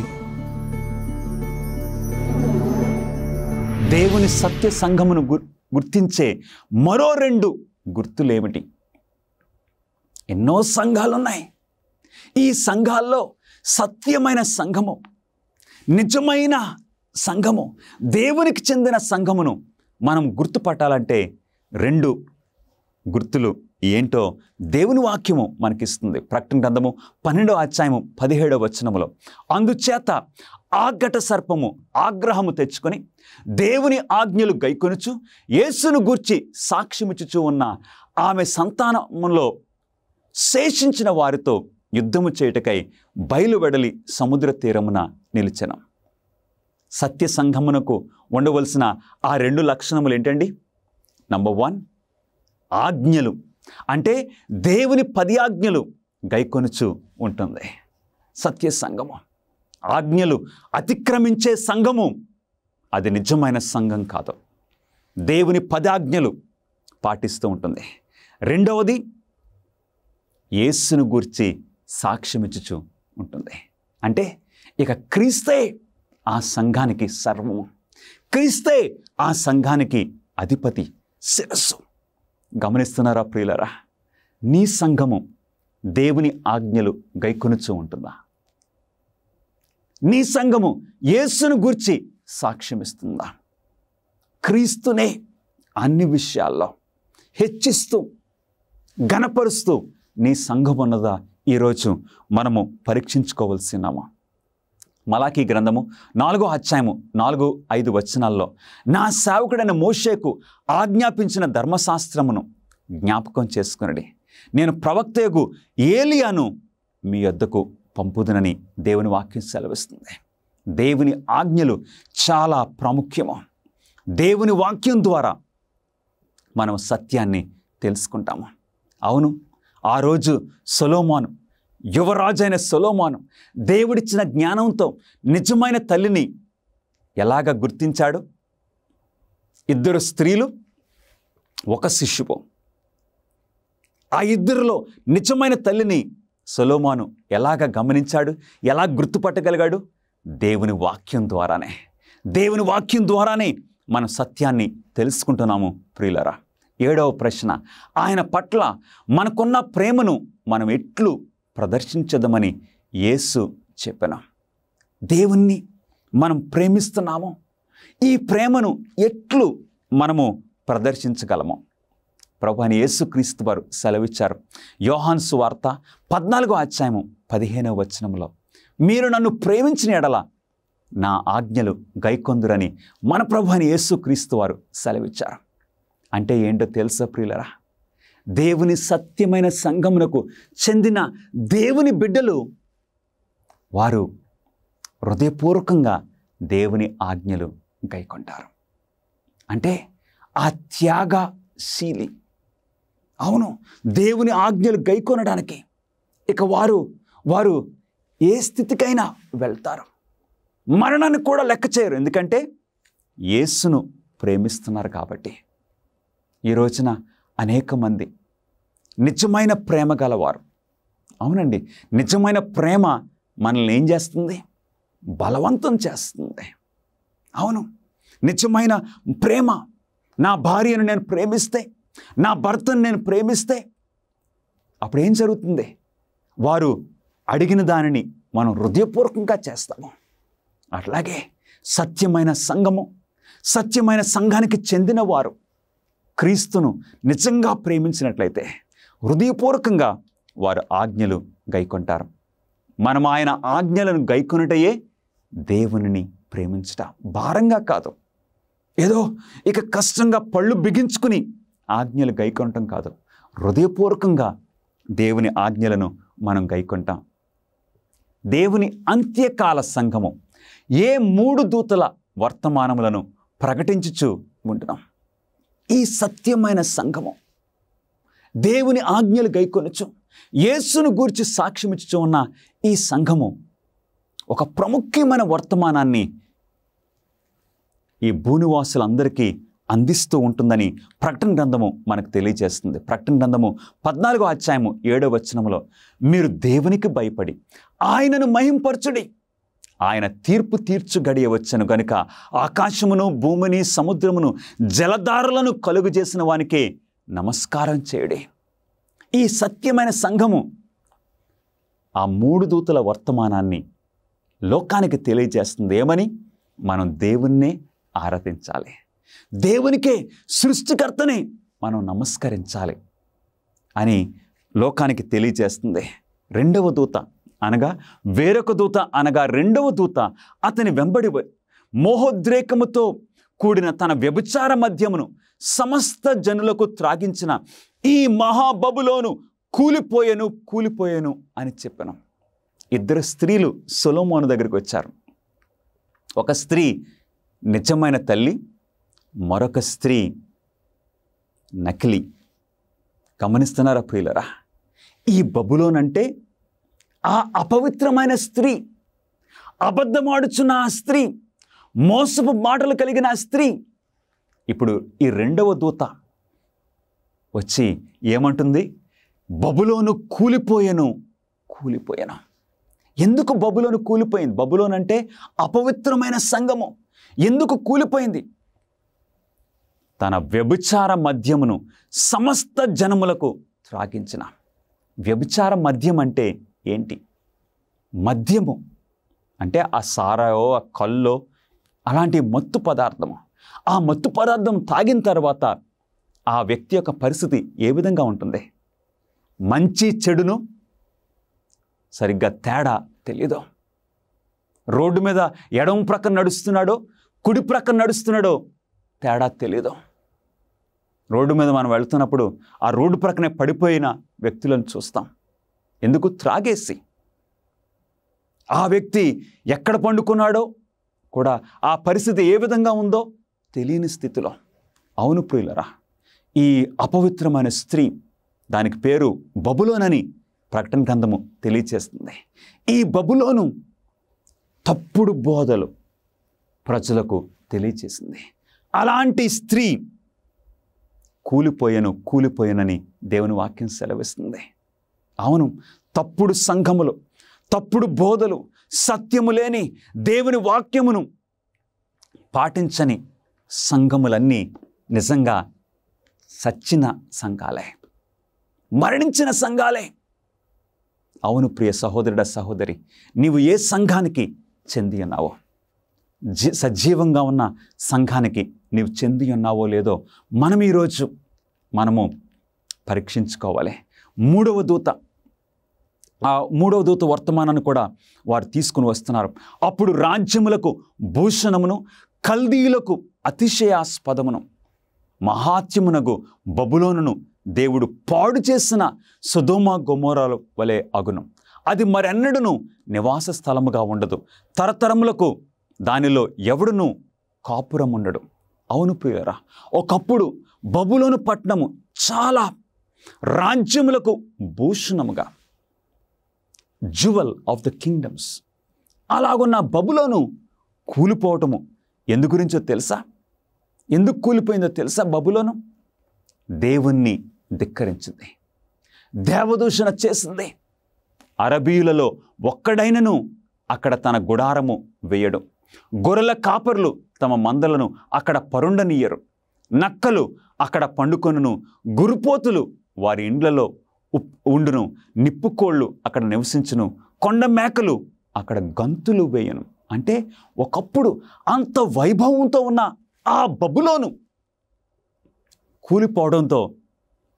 దేవుని సత్య సంఘమును గుర్తించే మరో 2 గుర్తులేమిటి? ఎన్నో సంఘాలున్నాయి. ఈ సంఘాల్లో సత్యమైన సంఘము, నిజమైన సంఘము, దేవునికి చెందిన సంఘమును మనం గుర్తుపట్టాలంటే 2 గుర్తులు ఏంటో దేవుని వాక్యము మనకిస్తుంది. ప్రకటన గ్రంథము 12వ అధ్యాయము 17వ వచనములో, అందుచేత ఆగట సర్పము ఆగ్రహము తెచ్చుకొని దేవుని ఆజ్ఞలు గైకొనుచు యేసును గూర్చి సాక్ష్యమిచ్చుచూ ఉన్న ఆమె సంతానములో శేషించిన వారితో యుద్ధము చేయుటకై బయలువెడలి సముద్ర తీరమున నిలిచెను. సత్య సంఘమునకు ఉండవలసిన ఆ 2 లక్షణములు ఏంటండి? నంబర్ 1, ఆజ్ఞలు. అంటే దేవుని 10 ఆజ్ఞలు గైకొనుచు ఉంటుంది సత్య సంఘము. ఆజ్ఞలు అతిక్రమించే సంఘము అది నిజమైన సంఘం కాదు. దేవుని 10 ఆజ్ఞలు పాటిస్తూ ఉంటుంది. 2వది, యేసును గూర్చి సాక్ష్యమిచ్చుచు ఉంటుంది. అంటే ఇక క్రీస్తే ఆ సంఘానికి సర్వము, క్రీస్తే ఆ సంఘానికి అధిపతి, శిరస్సు. గమనిస్తున్నారా ప్రియులరా? నీ సంఘము దేవుని ఆజ్ఞలు గైకొనుచూ ఉంటుందా? నీ సంఘము యేసును గూర్చి సాక్ష్యమిస్తుందా? క్రీస్తునే అన్ని విషయాల్లో హెచ్చిస్తూ ఘనపరుస్తూ నీ సంఘం ఉన్నదా? ఈరోజు మనము పరీక్షించుకోవాల్సినాము. మలాకీ గ్రంథము 4వ అధ్యాయము 4-5 వచనాల్లో, నా సేవకుడైన మోషేకు ఆజ్ఞాపించిన ధర్మశాస్త్రమును జ్ఞాపకం చేసుకునడి, నేను ప్రవక్తయగు ఏలియాను మీ యొద్దకు పంపుదునని దేవుని వాక్యం సెలవిస్తుంది. దేవుని ఆజ్ఞలు చాలా ప్రాముఖ్యము. దేవుని వాక్యం ద్వారా మనం సత్యాన్ని తెలుసుకుంటాము. అవును, ఆ రోజు సొలొమోను, యువరాజైన సొలొమోను దేవుడిచ్చిన జ్ఞానంతో నిజమైన తల్లిని ఎలాగ గుర్తించాడు? 2 స్త్రీలు, 1 శిశువు. ఆ 2లో నిజమైన తల్లిని సొలొమోను ఎలాగ గమనించాడు, ఎలా గుర్తుపట్టగలిగాడు? దేవుని వాక్యం ద్వారానే. దేవుని వాక్యం ద్వారానే మనం సత్యాన్ని తెలుసుకుంటున్నాము ప్రియులరా. 7వ ప్రశ్న, ఆయన పట్ల మనకున్న ప్రేమను మనం ఎట్లు ప్రదర్శించదమని యేసు చెప్పాను. దేవుణ్ణి మనం ప్రేమిస్తున్నాము, ఈ ప్రేమను ఎట్లు మనము ప్రదర్శించగలము. ప్రభువైన యేసుక్రీస్తు వారు సెలవిచ్చారు. యోహాను సువార్త 14వ అధ్యాయము 15వ వచనంలో, మీరు నన్ను ప్రేమించిన ఎడల నా ఆజ్ఞలు గైకొందురని మన ప్రభువైన యేసుక్రీస్తు వారు సెలవిచ్చారు. అంటే ఏంటో తెలుసా ప్రియులరా? దేవుని సత్యమైన సంఘమునకు చెందిన దేవుని బిడ్డలు వారు హృదయపూర్వకంగా దేవుని ఆజ్ఞలు గైకొంటారు. అంటే ఆ త్యాగశీలి. అవును, దేవుని ఆజ్ఞలు గైకొనడానికి ఇక వారు ఏ స్థితికైనా వెళ్తారు. మరణాన్ని కూడా లెక్క చేయరు. ఎందుకంటే యేసును ప్రేమిస్తున్నారు కాబట్టి. ఈ రోజున అనేక మంది నిజమైన ప్రేమ గలవారు. అవునండి, నిజమైన ప్రేమ మనల్ని ఏం చేస్తుంది? బలవంతం చేస్తుంది. అవును, నిజమైన ప్రేమ, నా భార్యను నేను ప్రేమిస్తే, నా భర్తను నేను ప్రేమిస్తే అప్పుడు ఏం జరుగుతుంది? వారు అడిగిన దానిని మనం హృదయపూర్వకంగా చేస్తాము. అట్లాగే సత్యమైన సంఘము, సత్యమైన సంఘానికి చెందిన వారు క్రీస్తును నిజంగా ప్రేమించినట్లయితే హృదయపూర్వకంగా వారు ఆజ్ఞలు గైకొంటారు. మనం ఆయన ఆజ్ఞలను గైకొనుటయే దేవునిని ప్రేమించుట. భారంగా కాదు, ఏదో ఇక కష్టంగా పళ్ళు బిగించుకుని ఆజ్ఞలు గైకొనటం కాదు. హృదయపూర్వకంగా దేవుని ఆజ్ఞలను మనం గైకొంటాం. దేవుని అంత్యకాల సంఘము ఏ 3 దూతల వర్తమానములను ప్రకటించుచు ఉంటున్నాం. ఈ సత్యమైన సంఘము దేవుని ఆజ్ఞలు గైకొనొచ్చు యేసును గూర్చి సాక్ష్యమిచ్చుచు ఉన్న ఈ సంఘము ఒక ప్రాముఖ్యమైన వర్తమానాన్ని ఈ భూనివాసులందరికీ అందిస్తూ ఉంటుందని ప్రకటన గ్రంథము మనకు తెలియజేస్తుంది. ప్రకటన గ్రంథము 14వ అధ్యాయము 7వ వచనములో, మీరు దేవునికి భయపడి ఆయనను మహింపరచుడి, ఆయన తీర్పు తీర్చు గడియ వచ్చెను గనుక ఆకాశమును భూమిని సముద్రమును జలధారలను కలుగు చేసిన వానికే నమస్కారం చేయుడి. ఈ సత్యమైన సంఘము ఆ 3 దూతల వర్తమానాన్ని లోకానికి తెలియజేస్తుంది. ఏమని? మనం దేవుణ్ణే ఆరాధించాలి, దేవునికే, సృష్టికర్తనే మనం నమస్కరించాలి అని లోకానికి తెలియజేస్తుంది. రెండవ దూత అనగా వేరొక దూత అనగా రెండవ దూత అతని వెంబడి మోహోద్రేకముతో కూడిన తన వ్యభిచార మద్యమును సమస్త జనులకు త్రాగించిన ఈ మహాబబులోను కూలిపోయెను అని చెప్పాను. 2 స్త్రీలు సొలొమోను దగ్గరికి వచ్చారు. ఒక స్త్రీ నిజమైన తల్లి, మరొక స్త్రీ నకిలీ. గమనిస్తున్నారా ప్రియులరా? ఈ బబులోన్ అంటే ఆ అపవిత్రమైన స్త్రీ, అబద్ధమాడుచున్న ఆ స్త్రీ, మోసపు మాటలు కలిగిన ఆ స్త్రీ. ఇప్పుడు ఈ రెండవ దూత వచ్చి ఏమంటుంది? బబులోను కూలిపోయెను. ఎందుకు బబులోను కూలిపోయింది? బబులోన్ అంటే అపవిత్రమైన సంఘము. ఎందుకు కూలిపోయింది? తన వ్యభిచార మద్యమును సమస్త జనములకు త్రాగించిన. వ్యభిచార మద్యం అంటే ఏంటి? మద్యము అంటే ఆ సారాయో, ఆ కల్లో అలాంటి మత్తు పదార్థము. ఆ మత్తు పదార్థం తాగిన తర్వాత ఆ వ్యక్తి యొక్క పరిస్థితి ఏ విధంగా ఉంటుంది? మంచి చెడును సరిగ్గా తేడా తెలియదు. రోడ్డు మీద ఎడమ ప్రక్కన నడుస్తున్నాడో కుడి ప్రక్కన నడుస్తున్నాడో తేడా తెలియదు. రోడ్డు మీద మనం వెళ్తున్నప్పుడు ఆ రోడ్డు ప్రక్కనే పడిపోయిన వ్యక్తులను చూస్తాం. ఎందుకు? త్రాగేసి. ఆ వ్యక్తి ఎక్కడ పండుకున్నాడో కూడా, ఆ పరిస్థితి ఏ విధంగా ఉందో తెలియని స్థితిలో. అవును ప్రియులరా, ఈ అపవిత్రమైన స్త్రీ, దానికి పేరు బబులోనని ప్రకటన గ్రంథము తెలియచేస్తుంది. ఈ బబులోను తప్పుడు బోధలు ప్రజలకు తెలియచేసింది. అలాంటి స్త్రీ కూలిపోయెనని దేవుని వాక్యం సెలవిస్తుంది. అవును, తప్పుడు సంఘములు, తప్పుడు బోధలు, సత్యము లేని దేవుని వాక్యమును పాటించని సంఘములన్నీ నిజంగా సచ్చిన సంఘాలే, మరణించిన సంఘాలే. అవును ప్రియ సహోదరుడ, సహోదరి, నీవు ఏ సంఘానికి చెంది ఉన్నావో? సజీవంగా ఉన్న సంఘానికి నీవు చెంది ఉన్నావో లేదో మనము పరీక్షించుకోవాలి. మూడవ దూత వర్తమానాన్ని కూడా వారు తీసుకుని వస్తున్నారు. అప్పుడు రాజ్యములకు భూషణమును, కల్దీయులకు అతిశయాస్పదమును, మహాత్యమునగు బబులోనును దేవుడు పాడు చేసిన సొదొమ గొమొర్రాల వలె అగును. అది మరెన్నడూను నివాస స్థలముగా ఉండదు. తరతరములకు దానిలో ఎవడును కాపురం ఉండడు. అవును ప్రియులారా, ఒకప్పుడు బబులోను పట్టణము చాలా రాజ్యములకు భూషణముగా, జ్యువెల్ ఆఫ్ ద కింగ్డమ్స్, అలాగున్న బబులోను కూలిపోవటము ఎందు గురించో తెలుసా? ఎందుకు కూలిపోయిందో తెలుసా? బబులోను దేవుణ్ణి ధిక్కరించింది, దేవదూషణ చేసింది. అరబీయులలో ఒక్కడైనను అక్కడ తన గుడారము వేయడు. గొర్రెల కాపర్లు తమ మందలను అక్కడ పరుండనీయరు. నక్కలు అక్కడ పండుకొనును, గురుపోతులు వారి ఇండ్లలో ఉండును, నిప్పుకోళ్ళు అక్కడ నివసించును, కొండ మేకలు అక్కడ గంతులు వేయను. అంటే ఒకప్పుడు అంత వైభవంతో ఉన్న ఆ బబులోను కూలిపోవడంతో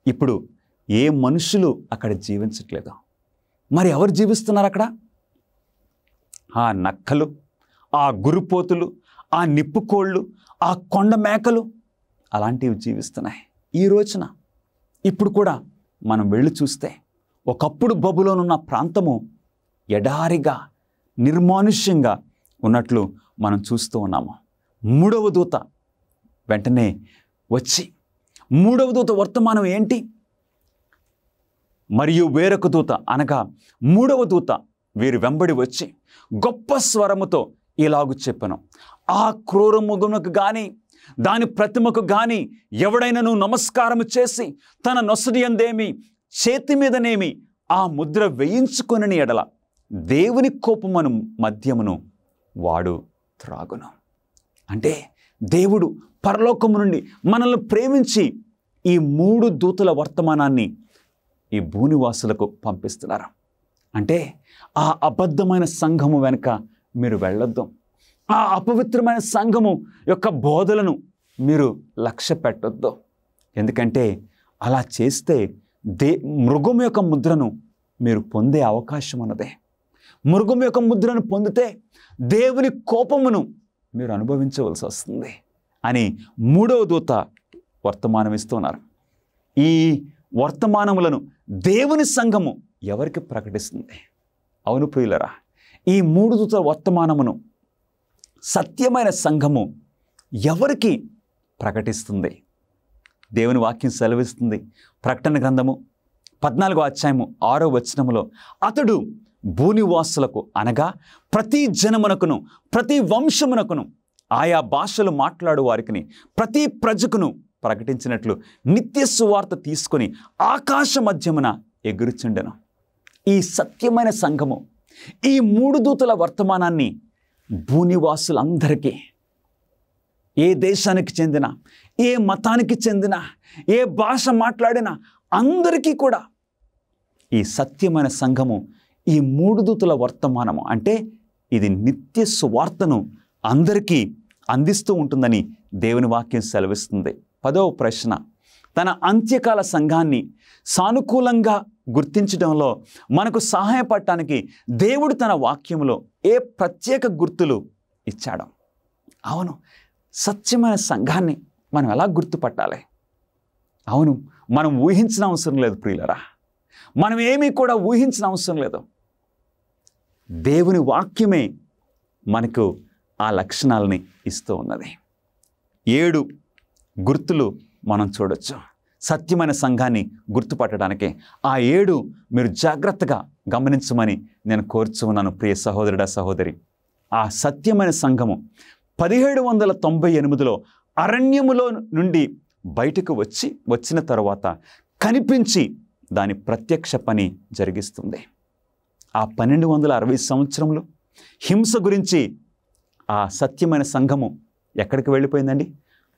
ఇప్పుడు ఏ మనుషులు అక్కడ జీవించట్లేదు. మరి ఎవరు జీవిస్తున్నారు అక్కడ? ఆ నక్కలు, ఆ గురుపోతులు, ఆ నిప్పుకోళ్ళు, ఆ కొండ మేకలు అలాంటివి జీవిస్తున్నాయి. ఈ రోజున ఇప్పుడు కూడా మనం వెళ్ళి చూస్తే ఒకప్పుడు బబులోనున్న ప్రాంతము ఎడారిగా, నిర్మానుష్యంగా ఉన్నట్లు మనం చూస్తూ ఉన్నాము. మూడవ దూత వెంటనే వచ్చి, మూడవ దూత వర్తమానం ఏంటి? మరియు వేరొక దూత అనగా మూడవ దూత వీరి వెంబడి వచ్చి గొప్ప స్వరముతో ఇలాగు చెప్పెను, ఆ క్రూర మృగమునకు గాని దాని ప్రతిమకు గాని ఎవడైనను నమస్కారము చేసి తన నొసటి యందేమి చేతి మీదనేమి ఆ ముద్ర వేయించుకొనని ఎడల దేవుని కోపమును మద్యమును వాడు త్రాగును. అంటే దేవుడు పరలోకము నుండి మనల్ని ప్రేమించి ఈ మూడు దూతల వర్తమానాన్ని ఈ భూనివాసులకు పంపిస్తున్నారు. అంటే ఆ అబద్ధమైన సంఘము వెనుక మీరు వెళ్ళొద్దు. ఆ అపవిత్రమైన సంఘము యొక్క బోధలను మీరు లక్ష్య పెట్టొద్దు. ఎందుకంటే అలా చేస్తే మృగం యొక్క ముద్రను మీరు పొందే అవకాశం ఉన్నదే. మృగం యొక్క ముద్రను పొందితే దేవుని కోపమును మీరు అనుభవించవలసి వస్తుంది అని మూడవ దూత వర్తమానం ఇస్తున్నారు. ఈ వర్తమానములను దేవుని సంఘము ఎవరికి ప్రకటిస్తుంది? అవును ప్రియులరా, ఈ మూడు దూతల వర్తమానమును సత్యమైన సంఘము ఎవరికి ప్రకటిస్తుంది? దేవుని వాక్యం సెలవిస్తుంది. ప్రకటన గ్రంథము 14వ అధ్యాయము 6వ వచనములో, అతడు భూనివాసులకు అనగా ప్రతి జనమునకును, ప్రతి వంశమునకును, ఆయా భాషలు మాట్లాడు వారికి, ప్రతి ప్రజకును ప్రకటించినట్లు నిత్య సువార్త తీసుకొని ఆకాశ మధ్యమున ఎగురుచుండెను. ఈ సత్యమైన సంఘము ఈ మూడు దూతల వర్తమానాన్ని భూనివాసులందరికీ, ఏ దేశానికి చెందిన, ఏ మతానికి చెందిన, ఏ భాష మాట్లాడిన అందరికీ కూడా ఈ సత్యమైన సంఘము ఈ మూడు దూతల వర్తమానము అంటే ఇది నిత్య సువార్తను అందరికీ అందిస్తూ ఉంటుందని దేవుని వాక్యం సెలవిస్తుంది. 10వ ప్రశ్న, తన అంత్యకాల సంఘాన్ని సానుకూలంగా గుర్తించడంలో మనకు సహాయపడటానికి దేవుడు తన వాక్యములో ఏ ప్రత్యేక గుర్తులు ఇచ్చాడు? అవును, సత్యమైన సంఘాన్ని మనం ఎలా గుర్తుపట్టాలి? అవును, మనం ఊహించిన అవసరం లేదు ప్రియులరా, మనం ఏమీ కూడా ఊహించిన అవసరం లేదు. దేవుని వాక్యమే మనకు ఆ లక్షణాలని ఇస్తూ ఉన్నది. 7 గుర్తులు మనం చూడొచ్చు సత్యమైన సంఘాన్ని గుర్తుపట్టడానికి. ఆ 7 మీరు జాగ్రత్తగా గమనించమని నేను కోరుచున్నాను ప్రియ సహోదరుడా, సహోదరి. ఆ సత్యమైన సంఘము 1798లో అరణ్యములో నుండి బయటకు వచ్చిన తర్వాత కనిపించి దాని ప్రత్యక్ష పని జరిగిస్తుంది. ఆ 1260 సంవత్సరములు హింస గురించి ఆ సత్యమైన సంఘము ఎక్కడికి వెళ్ళిపోయిందండి?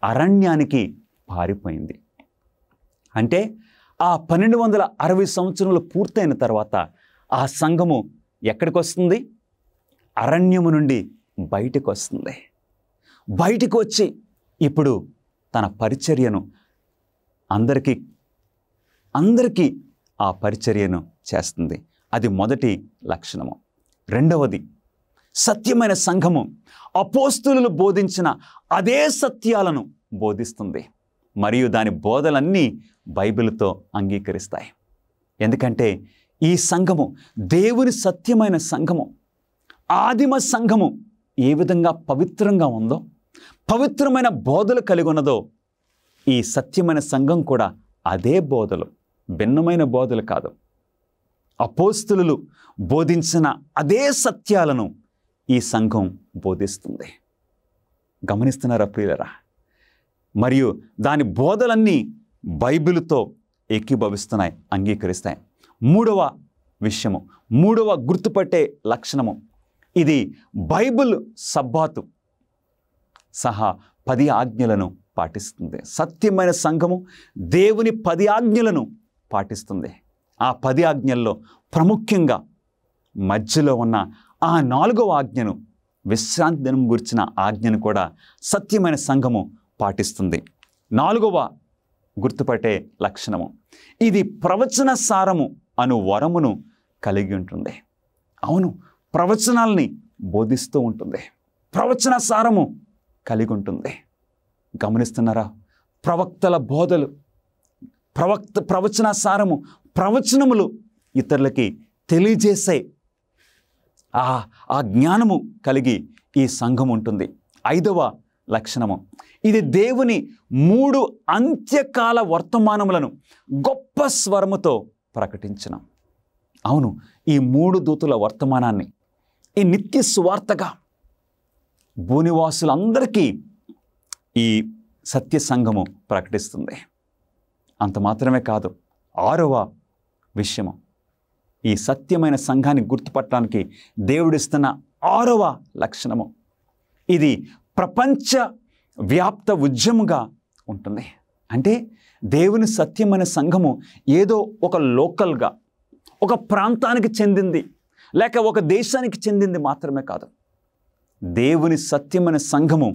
అరణ్యానికి పారిపోయింది. అంటే ఆ 1260 సంవత్సరములు పూర్తయిన తర్వాత ఆ సంఘము ఎక్కడికి వస్తుంది? అరణ్యము నుండి బయటకు వస్తుంది. బయటికి వచ్చి ఇప్పుడు తన పరిచర్యను అందరికీ ఆ పరిచర్యను చేస్తుంది. అది మొదటి లక్షణము. రెండవది, సత్యమైన సంఘము అపోస్తులు బోధించిన అదే సత్యాలను బోధిస్తుంది మరియు దాని బోధలన్నీ బైబిల్తో అంగీకరిస్తాయి. ఎందుకంటే ఈ సంఘము దేవుని సత్యమైన సంఘము, ఆదిమ సంఘము ఏ విధంగా పవిత్రంగా ఉందో, పవిత్రమైన బోధలు కలిగి ఉన్నదో, ఈ సత్యమైన సంఘం కూడా అదే బోధలు, భిన్నమైన బోధలు కాదు. అపోస్తులు బోధించిన అదే సత్యాలను ఈ సంఘం బోధిస్తుంది. గమనిస్తున్నారా ప్రియులరా? మరియు దాని బోధలన్నీ బైబిలుతో ఏకీభవిస్తున్నాయి, అంగీకరిస్తాయి. మూడవ విషయము, మూడవ గుర్తుపట్టే లక్షణము, ఇది బైబిల్ సబ్బాతు సహా 10 ఆజ్ఞలను పాటిస్తుంది. సత్యమైన సంఘము దేవుని 10 ఆజ్ఞలను పాటిస్తుంది. ఆ 10 ఆజ్ఞల్లో ప్రాముఖ్యంగా మధ్యలో ఉన్న ఆ 4వ ఆజ్ఞను, విశ్రాంతి దినం గురించిన ఆజ్ఞను కూడా సత్యమైన సంఘము పాటిస్తుంది. 4వ గుర్తుపట్టే లక్షణము, ఇది ప్రవచన సారము అను వరమును కలిగి ఉంటుంది. అవును, ప్రవచనాల్ని బోధిస్తూ ఉంటుంది, ప్రవచన సారము కలిగి ఉంటుంది. గమనిస్తున్నారా? ప్రవక్తల బోధలు, ప్రవచన సారము, ప్రవచనములు ఇతరులకి తెలియజేసే ఆ జ్ఞానము కలిగి ఈ సంఘం ఉంటుంది. 5వ లక్షణము, ఇది దేవుని 3 అంత్యకాల వర్తమానములను గొప్ప స్వరముతో ప్రకటించిన. అవును, ఈ 3 దూతుల వర్తమానాన్ని ఈ నిత్య సువార్తగా భూనివాసులందరికీ ఈ సత్య సంఘము ప్రకటిస్తుంది. అంత మాత్రమే కాదు, 6వ విషయము, ఈ సత్యమైన సంఘాన్ని గుర్తుపట్టడానికి దేవుడిస్తున్న 6వ లక్షణము, ఇది ప్రపంచ వ్యాప్త ఉద్యముగా ఉంటుంది. అంటే దేవుని సత్యమైన సంఘము ఏదో ఒక లోకల్గా, ఒక ప్రాంతానికి చెందింది లేక ఒక దేశానికి చెందింది మాత్రమే కాదు. దేవుని సత్యమైన సంఘము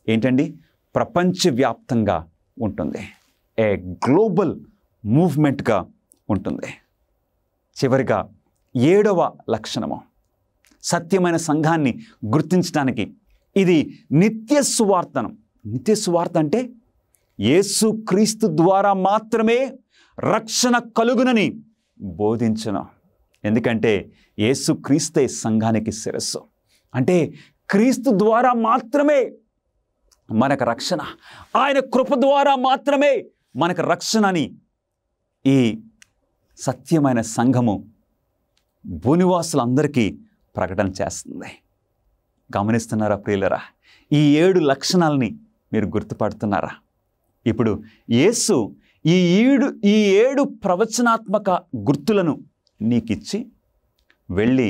ఏంటండి? ప్రపంచవ్యాప్తంగా ఉంటుంది, ఏ గ్లోబల్ మూవ్మెంట్గా ఉంటుంది. చివరిగా 7వ లక్షణము, సత్యమైన సంఘాన్ని గుర్తించడానికి ఇది నిత్య సువార్తను. నిత్య సువార్త అంటే యేసు క్రీస్తు ద్వారా మాత్రమే రక్షణ కలుగునని బోధించును. ఎందుకంటే యేసు క్రీస్తే సంఘానికి శిరస్సు. అంటే క్రీస్తు ద్వారా మాత్రమే మనకు రక్షణ, ఆయన కృప ద్వారా మాత్రమే మనకు రక్షణ అని ఈ సత్యమైన సంఘము భూనివాసులందరికీ ప్రకటన చేస్తుంది. గమనిస్తున్నారా ప్రియులరా? ఈ 7 లక్షణాలని మీరు గుర్తుపడుతున్నారా? ఇప్పుడు యేసు ఈ 7 ప్రవచనాత్మక గుర్తులను నీకిచ్చి వెళ్ళి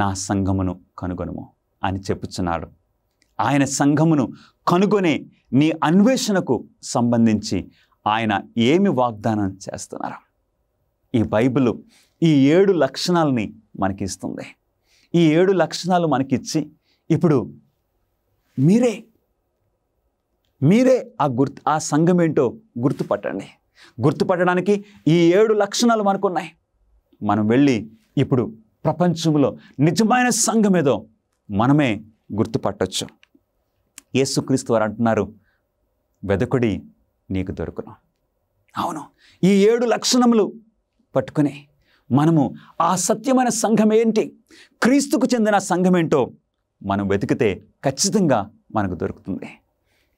నా సంఘమును కనుగొనుము అని చెప్పుచున్నాడు. ఆయన సంఘమును కనుగొనే నీ అన్వేషణకు సంబంధించి ఆయన ఏమి వాగ్దానం చేస్తున్నారు? ఈ బైబిల్ ఈ 7 లక్షణాలని మనకి ఇస్తుంది. ఈ 7 లక్షణాలు మనకిచ్చి ఇప్పుడు మీరే ఆ సంఘం ఏంటో గుర్తుపట్టండి. గుర్తుపట్టడానికి ఈ 7 లక్షణాలు మనకున్నాయి. మనం వెళ్ళి ఇప్పుడు ప్రపంచంలో నిజమైన సంఘం ఏదో మనమే గుర్తుపట్టొచ్చు. యేసుక్రీస్తు వారు అంటున్నారు, వెదకుడి నీకు దొరుకును. అవును, ఈ 7 లక్షణములు పట్టుకుని మనము ఆ సత్యమైన సంఘం ఏంటి, క్రీస్తుకు చెందిన సంఘం ఏంటో మనం వెతికితే ఖచ్చితంగా మనకు దొరుకుతుంది.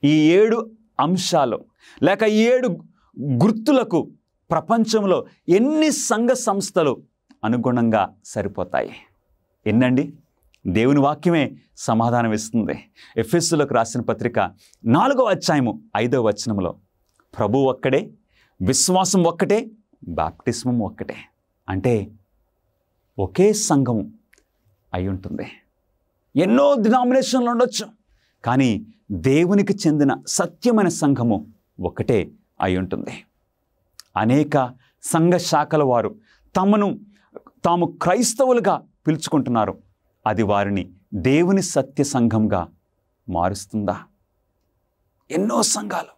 ఈ 7 అంశాలు లేక 7 గుర్తులకు ప్రపంచంలో ఎన్ని సంఘ సంస్థలు అనుగుణంగా సరిపోతాయి? ఎన్నండి? దేవుని వాక్యమే సమాధానం ఇస్తుంది. ఎఫెసీయులకు రాసిన పత్రిక 4వ అధ్యాయము 5వ వచనంలో ప్రభు ఒక్కడే, విశ్వాసం ఒక్కటే, బాప్టిస్మం ఒక్కటే. అంటే ఒకే సంఘము అయి ఉంటుంది. ఎన్నో డినామినేషన్లు ఉండొచ్చు, కానీ దేవునికి చెందిన సత్యమైన సంఘము ఒకటే అయి ఉంటుంది. అనేక సంఘ శాఖల వారు తాము క్రైస్తవులుగా పిలుచుకుంటున్నారు. అది వారిని దేవుని సత్య సంఘంగా మారుస్తుందా? ఎన్నో సంఘాలు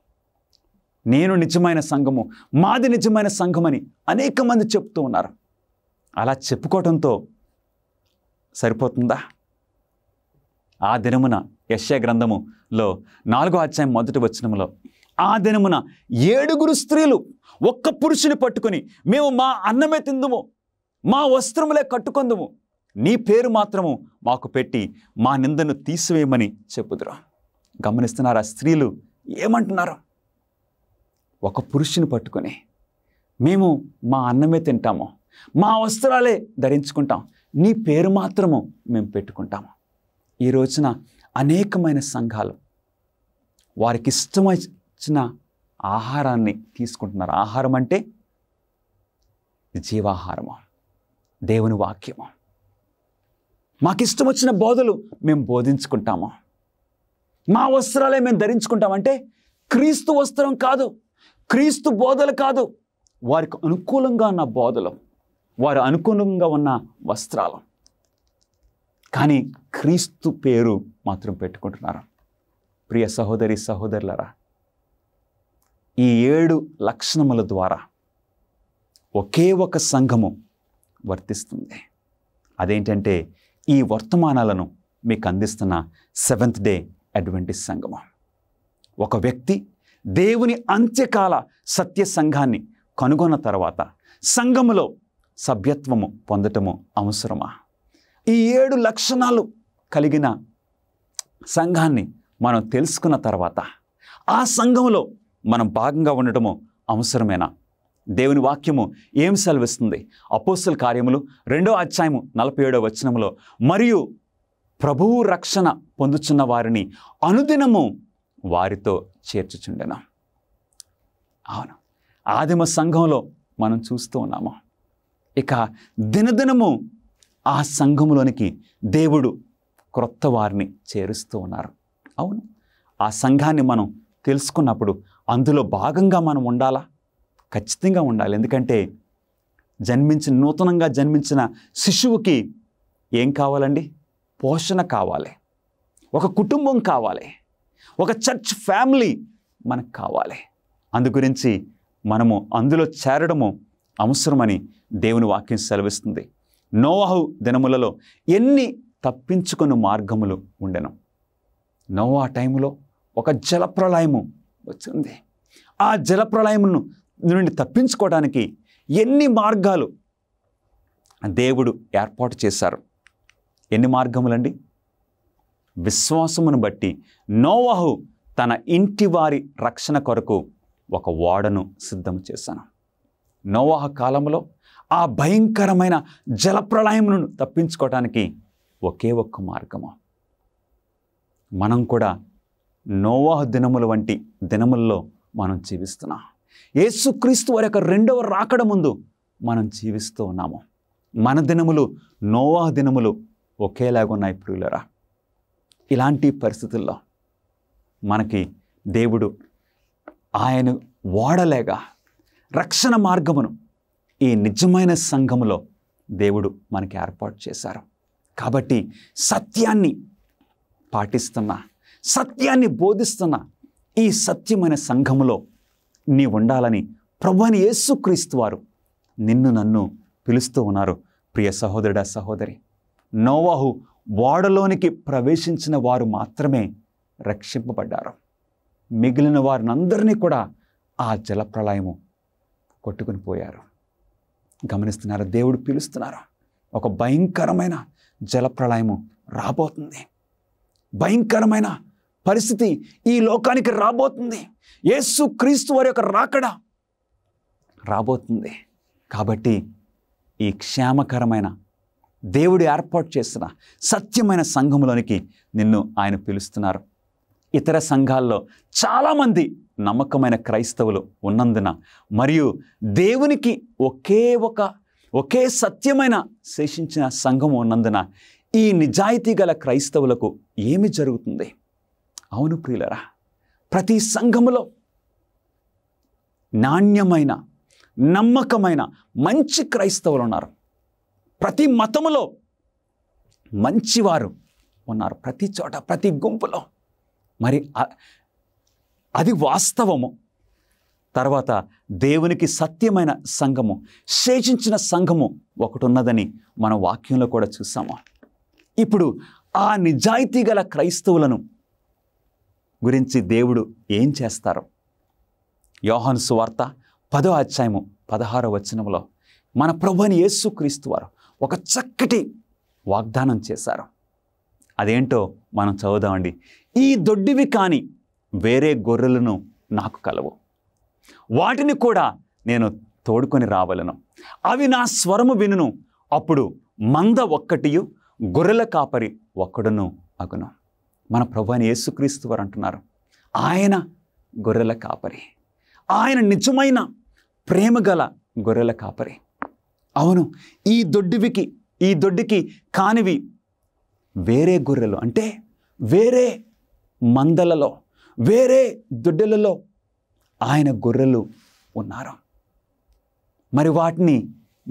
నేను నిజమైన సంఘము, మాది నిజమైన సంఘమని అనేక మంది చెప్తూ ఉన్నారు. అలా చెప్పుకోవడంతో సరిపోతుందా? ఆ దినమున యెషయా గ్రంథములో 4వ అధ్యాయం 1వ వచనములో, ఆ దినమున 7 స్త్రీలు ఒక్క పురుషుని పట్టుకొని, మేము మా అన్నమే తిందుము, మా వస్త్రములే కట్టుకొందుము, నీ పేరు మాత్రము మాకు పెట్టి మా నిందను తీసివేయమని చెప్పుదురు. గమనిస్తున్నారా? స్త్రీలు ఏమంటున్నారు? ఒక పురుషుని పట్టుకొని మేము మా అన్నమే తింటాము, మా వస్త్రాలే ధరించుకుంటాం, నీ పేరు మాత్రము మేము పెట్టుకుంటాము. ఈ రోజున అనేకమైన సంఘాలు వారికి ఇష్టమైన ఆహారాన్ని తీసుకుంటున్నారు. ఆహారం అంటే జీవాహారము, దేవుని వాక్యము. మాకు ఇష్టం వచ్చిన బోధలు మేము బోధించుకుంటాము, మా వస్త్రాలే మేము ధరించుకుంటామంటే క్రీస్తు వస్త్రం కాదు, క్రీస్తు బోధలు కాదు, వారికి అనుకూలంగా ఉన్న బోధలు, వారు అనుకూలంగా ఉన్న వస్త్రాలు, కానీ క్రీస్తు పేరు మాత్రం పెట్టుకుంటున్నారు. ప్రియ సహోదరి సహోదరులారా, ఈ 7 లక్షణముల ద్వారా ఒకే ఒక సంఘము వర్తిస్తుంది. అదేంటంటే ఈ వర్తమానాలను మీకు అందిస్తున్న సెవెంత్ డే అడ్వెంటిస్ట్ సంఘము. ఒక వ్యక్తి దేవుని అంత్యకాల సత్య సంఘాన్ని కనుగొన్న తర్వాత సంఘములో సభ్యత్వము పొందటము అవసరమా? ఈ 7 లక్షణాలు కలిగిన సంఘాన్ని మనం తెలుసుకున్న తర్వాత ఆ సంఘంలో మనం భాగంగా ఉండటము అవసరమేనా? దేవుని వాక్యము ఏం సెలవిస్తుంది? అపోస్తల కార్యములు 2వ అధ్యాయము 47వ వచనములో, మరియు ప్రభువు రక్షణ పొందుచున్న వారిని అనుదినము వారితో చేర్చుచుండెను. అవును, ఆదిమ సంఘంలో మనం చూస్తూ ఉన్నాము. ఇక దినదినము ఆ సంఘములోనికి దేవుడు క్రొత్త వారిని చేరుస్తూ ఉన్నారు. అవును, ఆ సంఘాన్ని మనం తెలుసుకున్నప్పుడు అందులో భాగంగా మనం ఉండాలా? ఖచ్చితంగా ఉండాలి. ఎందుకంటే నూతనంగా జన్మించిన శిశువుకి ఏం కావాలండి? పోషణ కావాలి, ఒక కుటుంబం కావాలి, ఒక చర్చ్ ఫ్యామిలీ మనకు కావాలి. అందుగురించి మనము అందులో చేరడము అవసరమని దేవుని వాక్యం సెలవిస్తుంది. నోవహు దినములలో ఎన్ని తప్పించుకుని మార్గములు ఉండెను. నోవా టైములో ఒక జలప్రళయము వచ్చింది. ఆ జలప్రళయమును నుండి తప్పించుకోవడానికి ఎన్ని మార్గాలు దేవుడు ఏర్పాటు చేశారు. ఎన్ని మార్గములండి? విశ్వాసమును బట్టి నోవహు తన ఇంటి వారి రక్షణ కొరకు ఒక ఓడను సిద్ధం చేశాను. నోవహు కాలంలో ఆ భయంకరమైన జలప్రళయమును తప్పించుకోవడానికి ఒకే ఒక్క మార్గము. మనం కూడా నోవహు దినముల వంటి దినముల్లో మనం జీవిస్తున్నాం. యేసుక్రీస్తు వారి యొక్క 2వ రాకడ ముందు మనం జీవిస్తూ ఉన్నాము. మన దినములు నోవహు దినములు ఒకేలాగా ఉన్నాయి ప్రియులరా. ఇలాంటి పరిస్థితుల్లో మనకి దేవుడు ఆయన వాడలేగా రక్షణ మార్గమును ఈ నిజమైన సంఘములో దేవుడు మనకి ఏర్పాటు చేశారు. కాబట్టి సత్యాన్ని పాటిస్తున్నా, సత్యాన్ని బోధిస్తున్నా ఈ సత్యమైన సంఘములో నీ ఉండాలని ప్రభువైన యేసుక్రీస్తు వారు నిన్ను నన్ను పిలుస్తూ ఉన్నారు. ప్రియ సహోదరుడా సహోదరి, నోవహు ఓడలోనికి ప్రవేశించిన వారు మాత్రమే రక్షింపబడ్డారు. మిగిలిన వారినందరినీ కూడా ఆ జలప్రళయము కొట్టుకుని పోయారు. గమనిస్తున్నారు? దేవుడు పిలుస్తున్నారు. ఒక భయంకరమైన జలప్రళయము రాబోతుంది. భయంకరమైన పరిస్థితి ఈ లోకానికి రాబోతుంది. యేసుక్రీస్తు వారి యొక్క రాకడ రాబోతుంది. కాబట్టి ఈ క్షేమకరమైన దేవుడు ఏర్పాటు చేసిన సత్యమైన సంఘములోనికి నిన్ను ఆయన పిలుస్తున్నారు. ఇతర సంఘాల్లో చాలామంది నమ్మకమైన క్రైస్తవులు ఉన్నందున మరియు దేవునికి ఒకే సత్యమైన శేషించిన సంఘము ఉన్నందున ఈ నిజాయితీ గల క్రైస్తవులకు ఏమి జరుగుతుంది? అవును ప్రియులరా, ప్రతి సంఘములో నాణ్యమైన నమ్మకమైన మంచి క్రైస్తవులు ఉన్నారు. ప్రతి మతములో మంచివారు ఉన్నారు. ప్రతి చోట, ప్రతి గుంపులో. మరి అది వాస్తవము. తర్వాత దేవునికి సత్యమైన సంఘము, శేషించిన సంఘము ఒకటి ఉన్నదని మన వాక్యంలో కూడా చూసాము. ఇప్పుడు ఆ నిజాయితీ గల క్రైస్తవులను గురించి దేవుడు ఏం చేస్తారు? యోహాను సువార్త 10వ అధ్యాయము 16వ వచనంలో మన ప్రభువైన యేసుక్రీస్తు వారు ఒక చక్కటి వాగ్దానం చేశారు. అదేంటో మనం చదువుదామండి. ఈ దొడ్డివి కాని వేరే గొర్రెలను నాకు కలవు, వాటిని కూడా నేను తోడుకొని రావలను. అవి నా స్వరము వినును. అప్పుడు మంద ఒక్కటియు గొర్రెల కాపరి ఒక్కడును అగును. మన ప్రభువైన యేసుక్రీస్తు వారు అంటున్నారు, ఆయన గొర్రెల కాపరి, ఆయన నిజమైన ప్రేమగల గొర్రెల కాపరి. అవును, ఈ దొడ్డికి కానివి వేరే గొర్రెలు, అంటే వేరే మందలలో, వేరే దొడ్డెలలో ఆయన గొర్రెలు ఉన్నారు. మరి వాటిని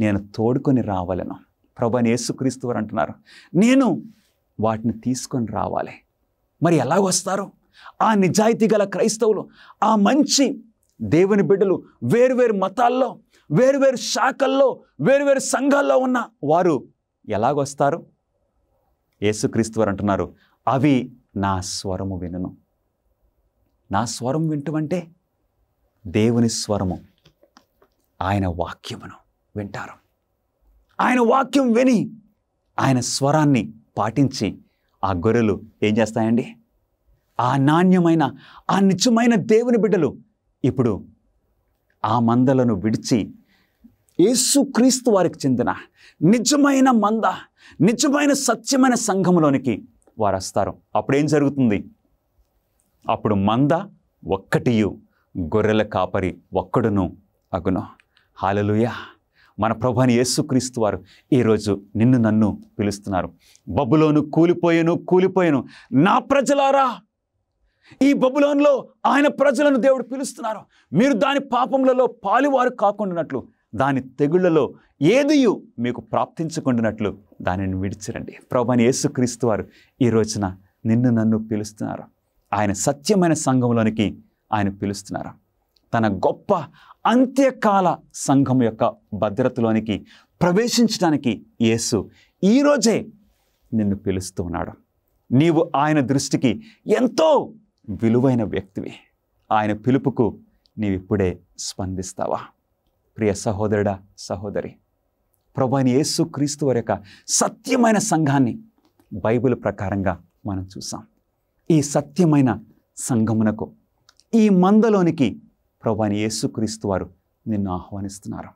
నేను తోడుకొని రావాలను. ప్రభువైన యేసుక్రీస్తు వారు అంటున్నారు, నేను వాటిని తీసుకొని రావాలి. మరి ఎలా వస్తారు? ఆ నిజాయితీ గల క్రైస్తవులు, ఆ మంచి దేవుని బిడ్డలు, వేరువేరు మతాల్లో, వేరువేరు శాఖల్లో, వేరువేరు సంఘాల్లో ఉన్న వారు ఎలాగొస్తారు? యేసుక్రీస్తు వారు అంటున్నారు, అవి నా స్వరము వినును. నా స్వరం వింటమంటే దేవుని స్వరము, ఆయన వాక్యమును వింటారు. ఆయన వాక్యం విని ఆయన స్వరాన్ని పాటించి ఆ గొర్రెలు ఏం చేస్తాయండి? ఆ నాణ్యమైన, ఆ నిజమైన దేవుని బిడ్డలు ఇప్పుడు ఆ మందలను విడిచి యేసుక్రీస్తు వారికి చెందిన నిజమైన మంద, నిజమైన సత్యమైన సంఘములోనికి వారు వస్తారు. అప్పుడేం జరుగుతుంది? అప్పుడు మంద ఒక్కటియు గొర్రెల కాపరి ఒక్కడును అగును. హల్లెలూయా. మన ప్రభువైన యేసుక్రీస్తు వారు ఈరోజు నిన్ను నన్ను పిలుస్తున్నారు. బబులోను కూలిపోయెను, నా ప్రజలారా. ఈ బబులోనులో ఆయన ప్రజలను దేవుడు పిలుస్తున్నారు. మీరు దాని పాపములలో పాలువారు కాకుండానట్లు, దాని తెగుళ్లలో ఏదియు మీకు ప్రాప్తించకుండానట్లు దానిని విడిచిరండి. ప్రభువైన యేసుక్రీస్తు వారు ఈ రోజున నిన్ను నన్ను పిలుస్తున్నారు. ఆయన సత్యమైన సంఘంలోనికి ఆయన పిలుస్తున్నారు. తన గొప్ప అంత్యకాల సంఘం యొక్క భద్రతలోనికి ప్రవేశించడానికి యేసు ఈరోజే నిన్ను పిలుస్తూ ఉన్నాడు. నీవు ఆయన దృష్టికి ఎంతో విలువైన వ్యక్తివి. ఆయన పిలుపుకు నీవిప్పుడే స్పందిస్తావా? ప్రియ సహోదరుడా, సహోదరి, ప్రభువైన యేసుక్రీస్తు వారి యొక్క సత్యమైన సంఘాన్ని బైబిల్ ప్రకారంగా మనం చూసాం. ఈ సత్యమైన సంఘమునకు, ఈ మందలోనికి ప్రభువైన యేసుక్రీస్తు వారు నిన్ను ఆహ్వానిస్తున్నారు.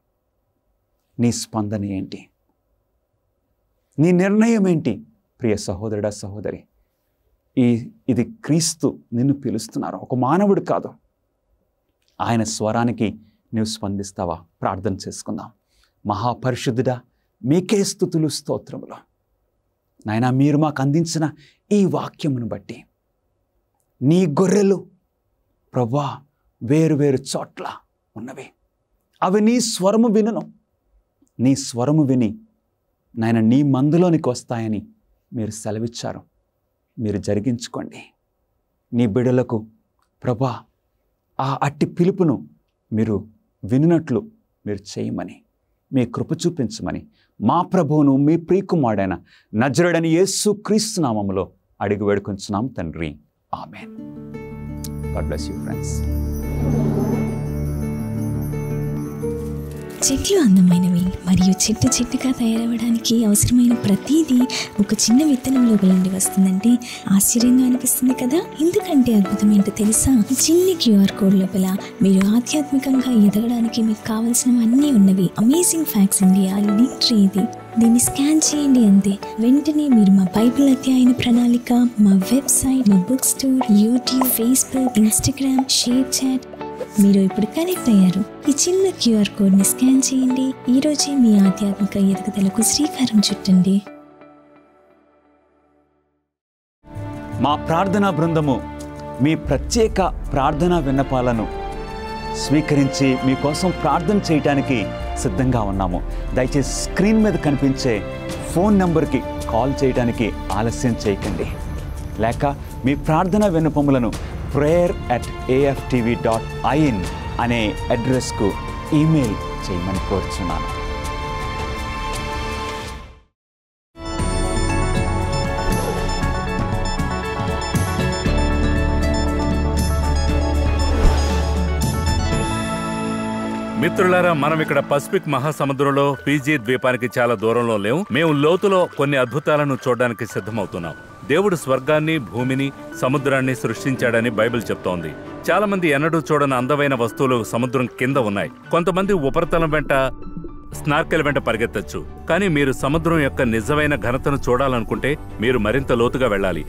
నీ స్పందన ఏంటి? నీ నిర్ణయం ఏంటి? ప్రియ సహోదరుడా, సహోదరి, ఇది క్రీస్తు నిన్ను పిలుస్తున్నారు, ఒక మానవుడు కాదు. ఆయన స్వరానికి నువ్వు స్పందిస్తావా? ప్రార్థన చేసుకుందాం. మహాపరిశుద్ధుడా, మీకే స్తుతులు, స్తోత్రములు. నాయనా, మీరు మాకు అందించిన ఈ వాక్యమును బట్టి నీ గొర్రెలు ప్రభువా వేరు చోట్ల ఉన్నవి. అవి నీ స్వరము వినును. నీ స్వరము విని నాయన నీ మందులోనికి వస్తాయని మీరు సెలవిచ్చారు. మీరు జరిగించుకోండి. నీ బిడ్డలకు ప్రభువా ఆ అట్టి పిలుపును మీరు వినునట్లు మీరు చేయమని, మీ కృప చూపించమని మా ప్రభువును, మీ ప్రియకుమారుడైన నజరుడైన యేసుక్రీస్తు నామములో అడిగి వేడుకొంచున్నాం తండ్రి. ఆమేన్. God bless you, friends. చెట్లు అందమైనవి మరియు చెట్టుగా తయారవడానికి అవసరమైన ప్రతిదీ ఒక చిన్న విత్తనం లోపల నుండి వస్తుందంటే ఆశ్చర్యంగా అనిపిస్తుంది కదా. ఎందుకంటే అద్భుతం ఏంటో తెలుసా? చిన్ని QR కోడ్ లోపల మీరు ఆధ్యాత్మికంగా ఎదగడానికి మీకు కావాల్సినవన్నీ ఉన్నవి. Amazing facts India link tree ఇది. దీన్ని స్కాన్ చేయండి అంతే. వెంటనే మీరు మా బైబిల్ అధ్యయన ప్రణాళిక, మా వెబ్సైట్, మా book store, YouTube, Facebook, Instagram, ShareChat, మీరు ఇప్పుడు కనెక్ట్ అయ్యారు. ఈ చిన్న QR కోడ్ని స్కాన్ చేయండి. ఈరోజే మీ ఆధ్యాత్మిక ఎదుగుదలకు శ్రీకారం చుట్టండి. మా ప్రార్థనా బృందము మీ ప్రత్యేక ప్రార్థనా విన్నపాలను స్వీకరించి మీకోసం ప్రార్థన చేయడానికి సిద్ధంగా ఉన్నాము. దయచేసి స్క్రీన్ మీద కనిపించే ఫోన్ నెంబర్కి కాల్ చేయడానికి ఆలస్యం చేయకండి. లేక మీ ప్రార్థనా విన్నపములను prayer@aftv.in అనే అడ్రస్కు ఈమెయిల్ చేయమని కోరుచున్నాను. మిత్రులారా, మనం ఇక్కడ పసిఫిక్ మహాసముద్రంలో ఫీజీ ద్వీపానికి చాలా దూరంలో లేవు. మేము లోతులో కొన్ని అద్భుతాలను చూడడానికి సిద్ధమవుతున్నాం. దేవుడు స్వర్గాన్ని, భూమిని, సముద్రాన్ని సృష్టించాడని బైబిల్ చెప్తోంది. చాలా మంది ఎన్నడూ చూడని అందమైన వస్తువులు సముద్రం కింద ఉన్నాయి. కొంతమంది ఉపరితలం వెంట, స్నార్కెల్ వెంట పరిగెత్తచ్చు. కానీ మీరు సముద్రం యొక్క నిజమైన ఘనతను చూడాలనుకుంటే మీరు మరింత లోతుగా వెళ్ళాలి.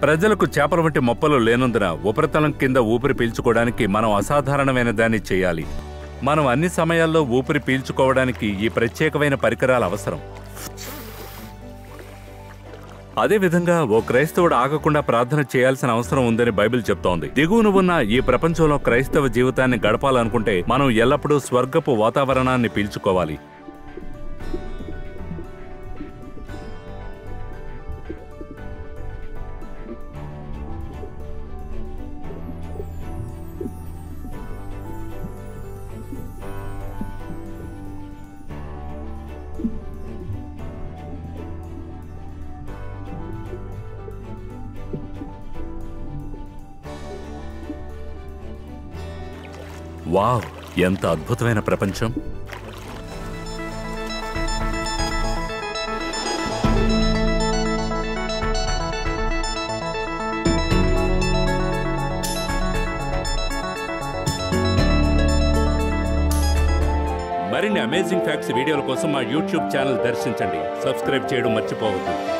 ప్రజలకు చేపల వంటి మొప్పలు లేనందున ఉపరితలం కింద ఊపిరి పీల్చుకోవడానికి మనం అసాధారణమైన దాన్ని చేయాలి. మనం అన్ని సమయాల్లో ఊపిరి పీల్చుకోవడానికి ఈ ప్రత్యేకమైన పరికరాలు అవసరం. అదేవిధంగా ఓ క్రైస్తవుడు ఆగకుండా ప్రార్థన చేయాల్సిన అవసరం ఉందని బైబిల్ చెప్తోంది. దిగువన ఉన్న ఈ ప్రపంచంలో క్రైస్తవ జీవితాన్ని గడపాలనుకుంటే మనం ఎల్లప్పుడూ స్వర్గపు వాతావరణాన్ని పీల్చుకోవాలి. వావ్, ఎంత అద్భుతమైన ప్రపంచం! మరిన్ని అమేజింగ్ ఫ్యాక్ట్స్ వీడియోల కోసం మా యూట్యూబ్ ఛానల్ దర్శించండి. సబ్స్క్రైబ్ చేయడం మర్చిపోవద్దు.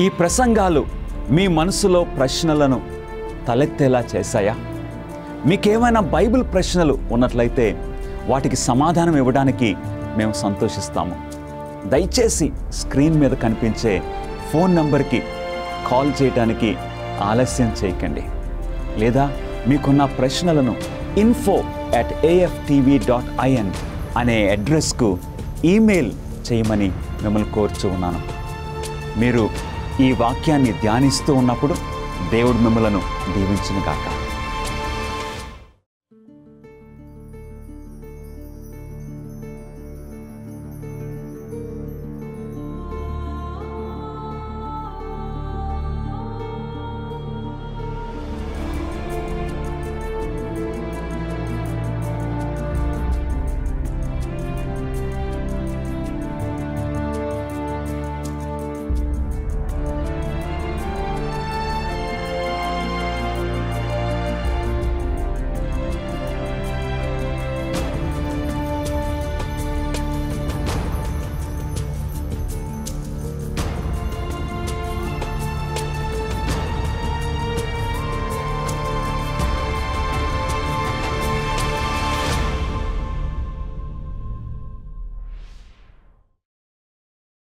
ఈ ప్రసంగాలు మీ మనసులో ప్రశ్నలను తలెత్తేలా చేశాయా? మీకేమైనా బైబిల్ ప్రశ్నలు ఉన్నట్లయితే వాటికి సమాధానం ఇవ్వడానికి మేము సంతోషిస్తాము. దయచేసి స్క్రీన్ మీద కనిపించే ఫోన్ నంబర్కి కాల్ చేయడానికి ఆలస్యం చేయకండి. లేదా మీకున్న ప్రశ్నలను info@aftv.in అనే అడ్రస్కు ఈమెయిల్ చేయమని మిమ్మల్ని కోరుచూ ఉన్నాను. మీరు ఈ వాక్యాన్ని ధ్యానిస్తూ ఉన్నప్పుడు దేవుడు మిమ్మలను దీవించును గాక.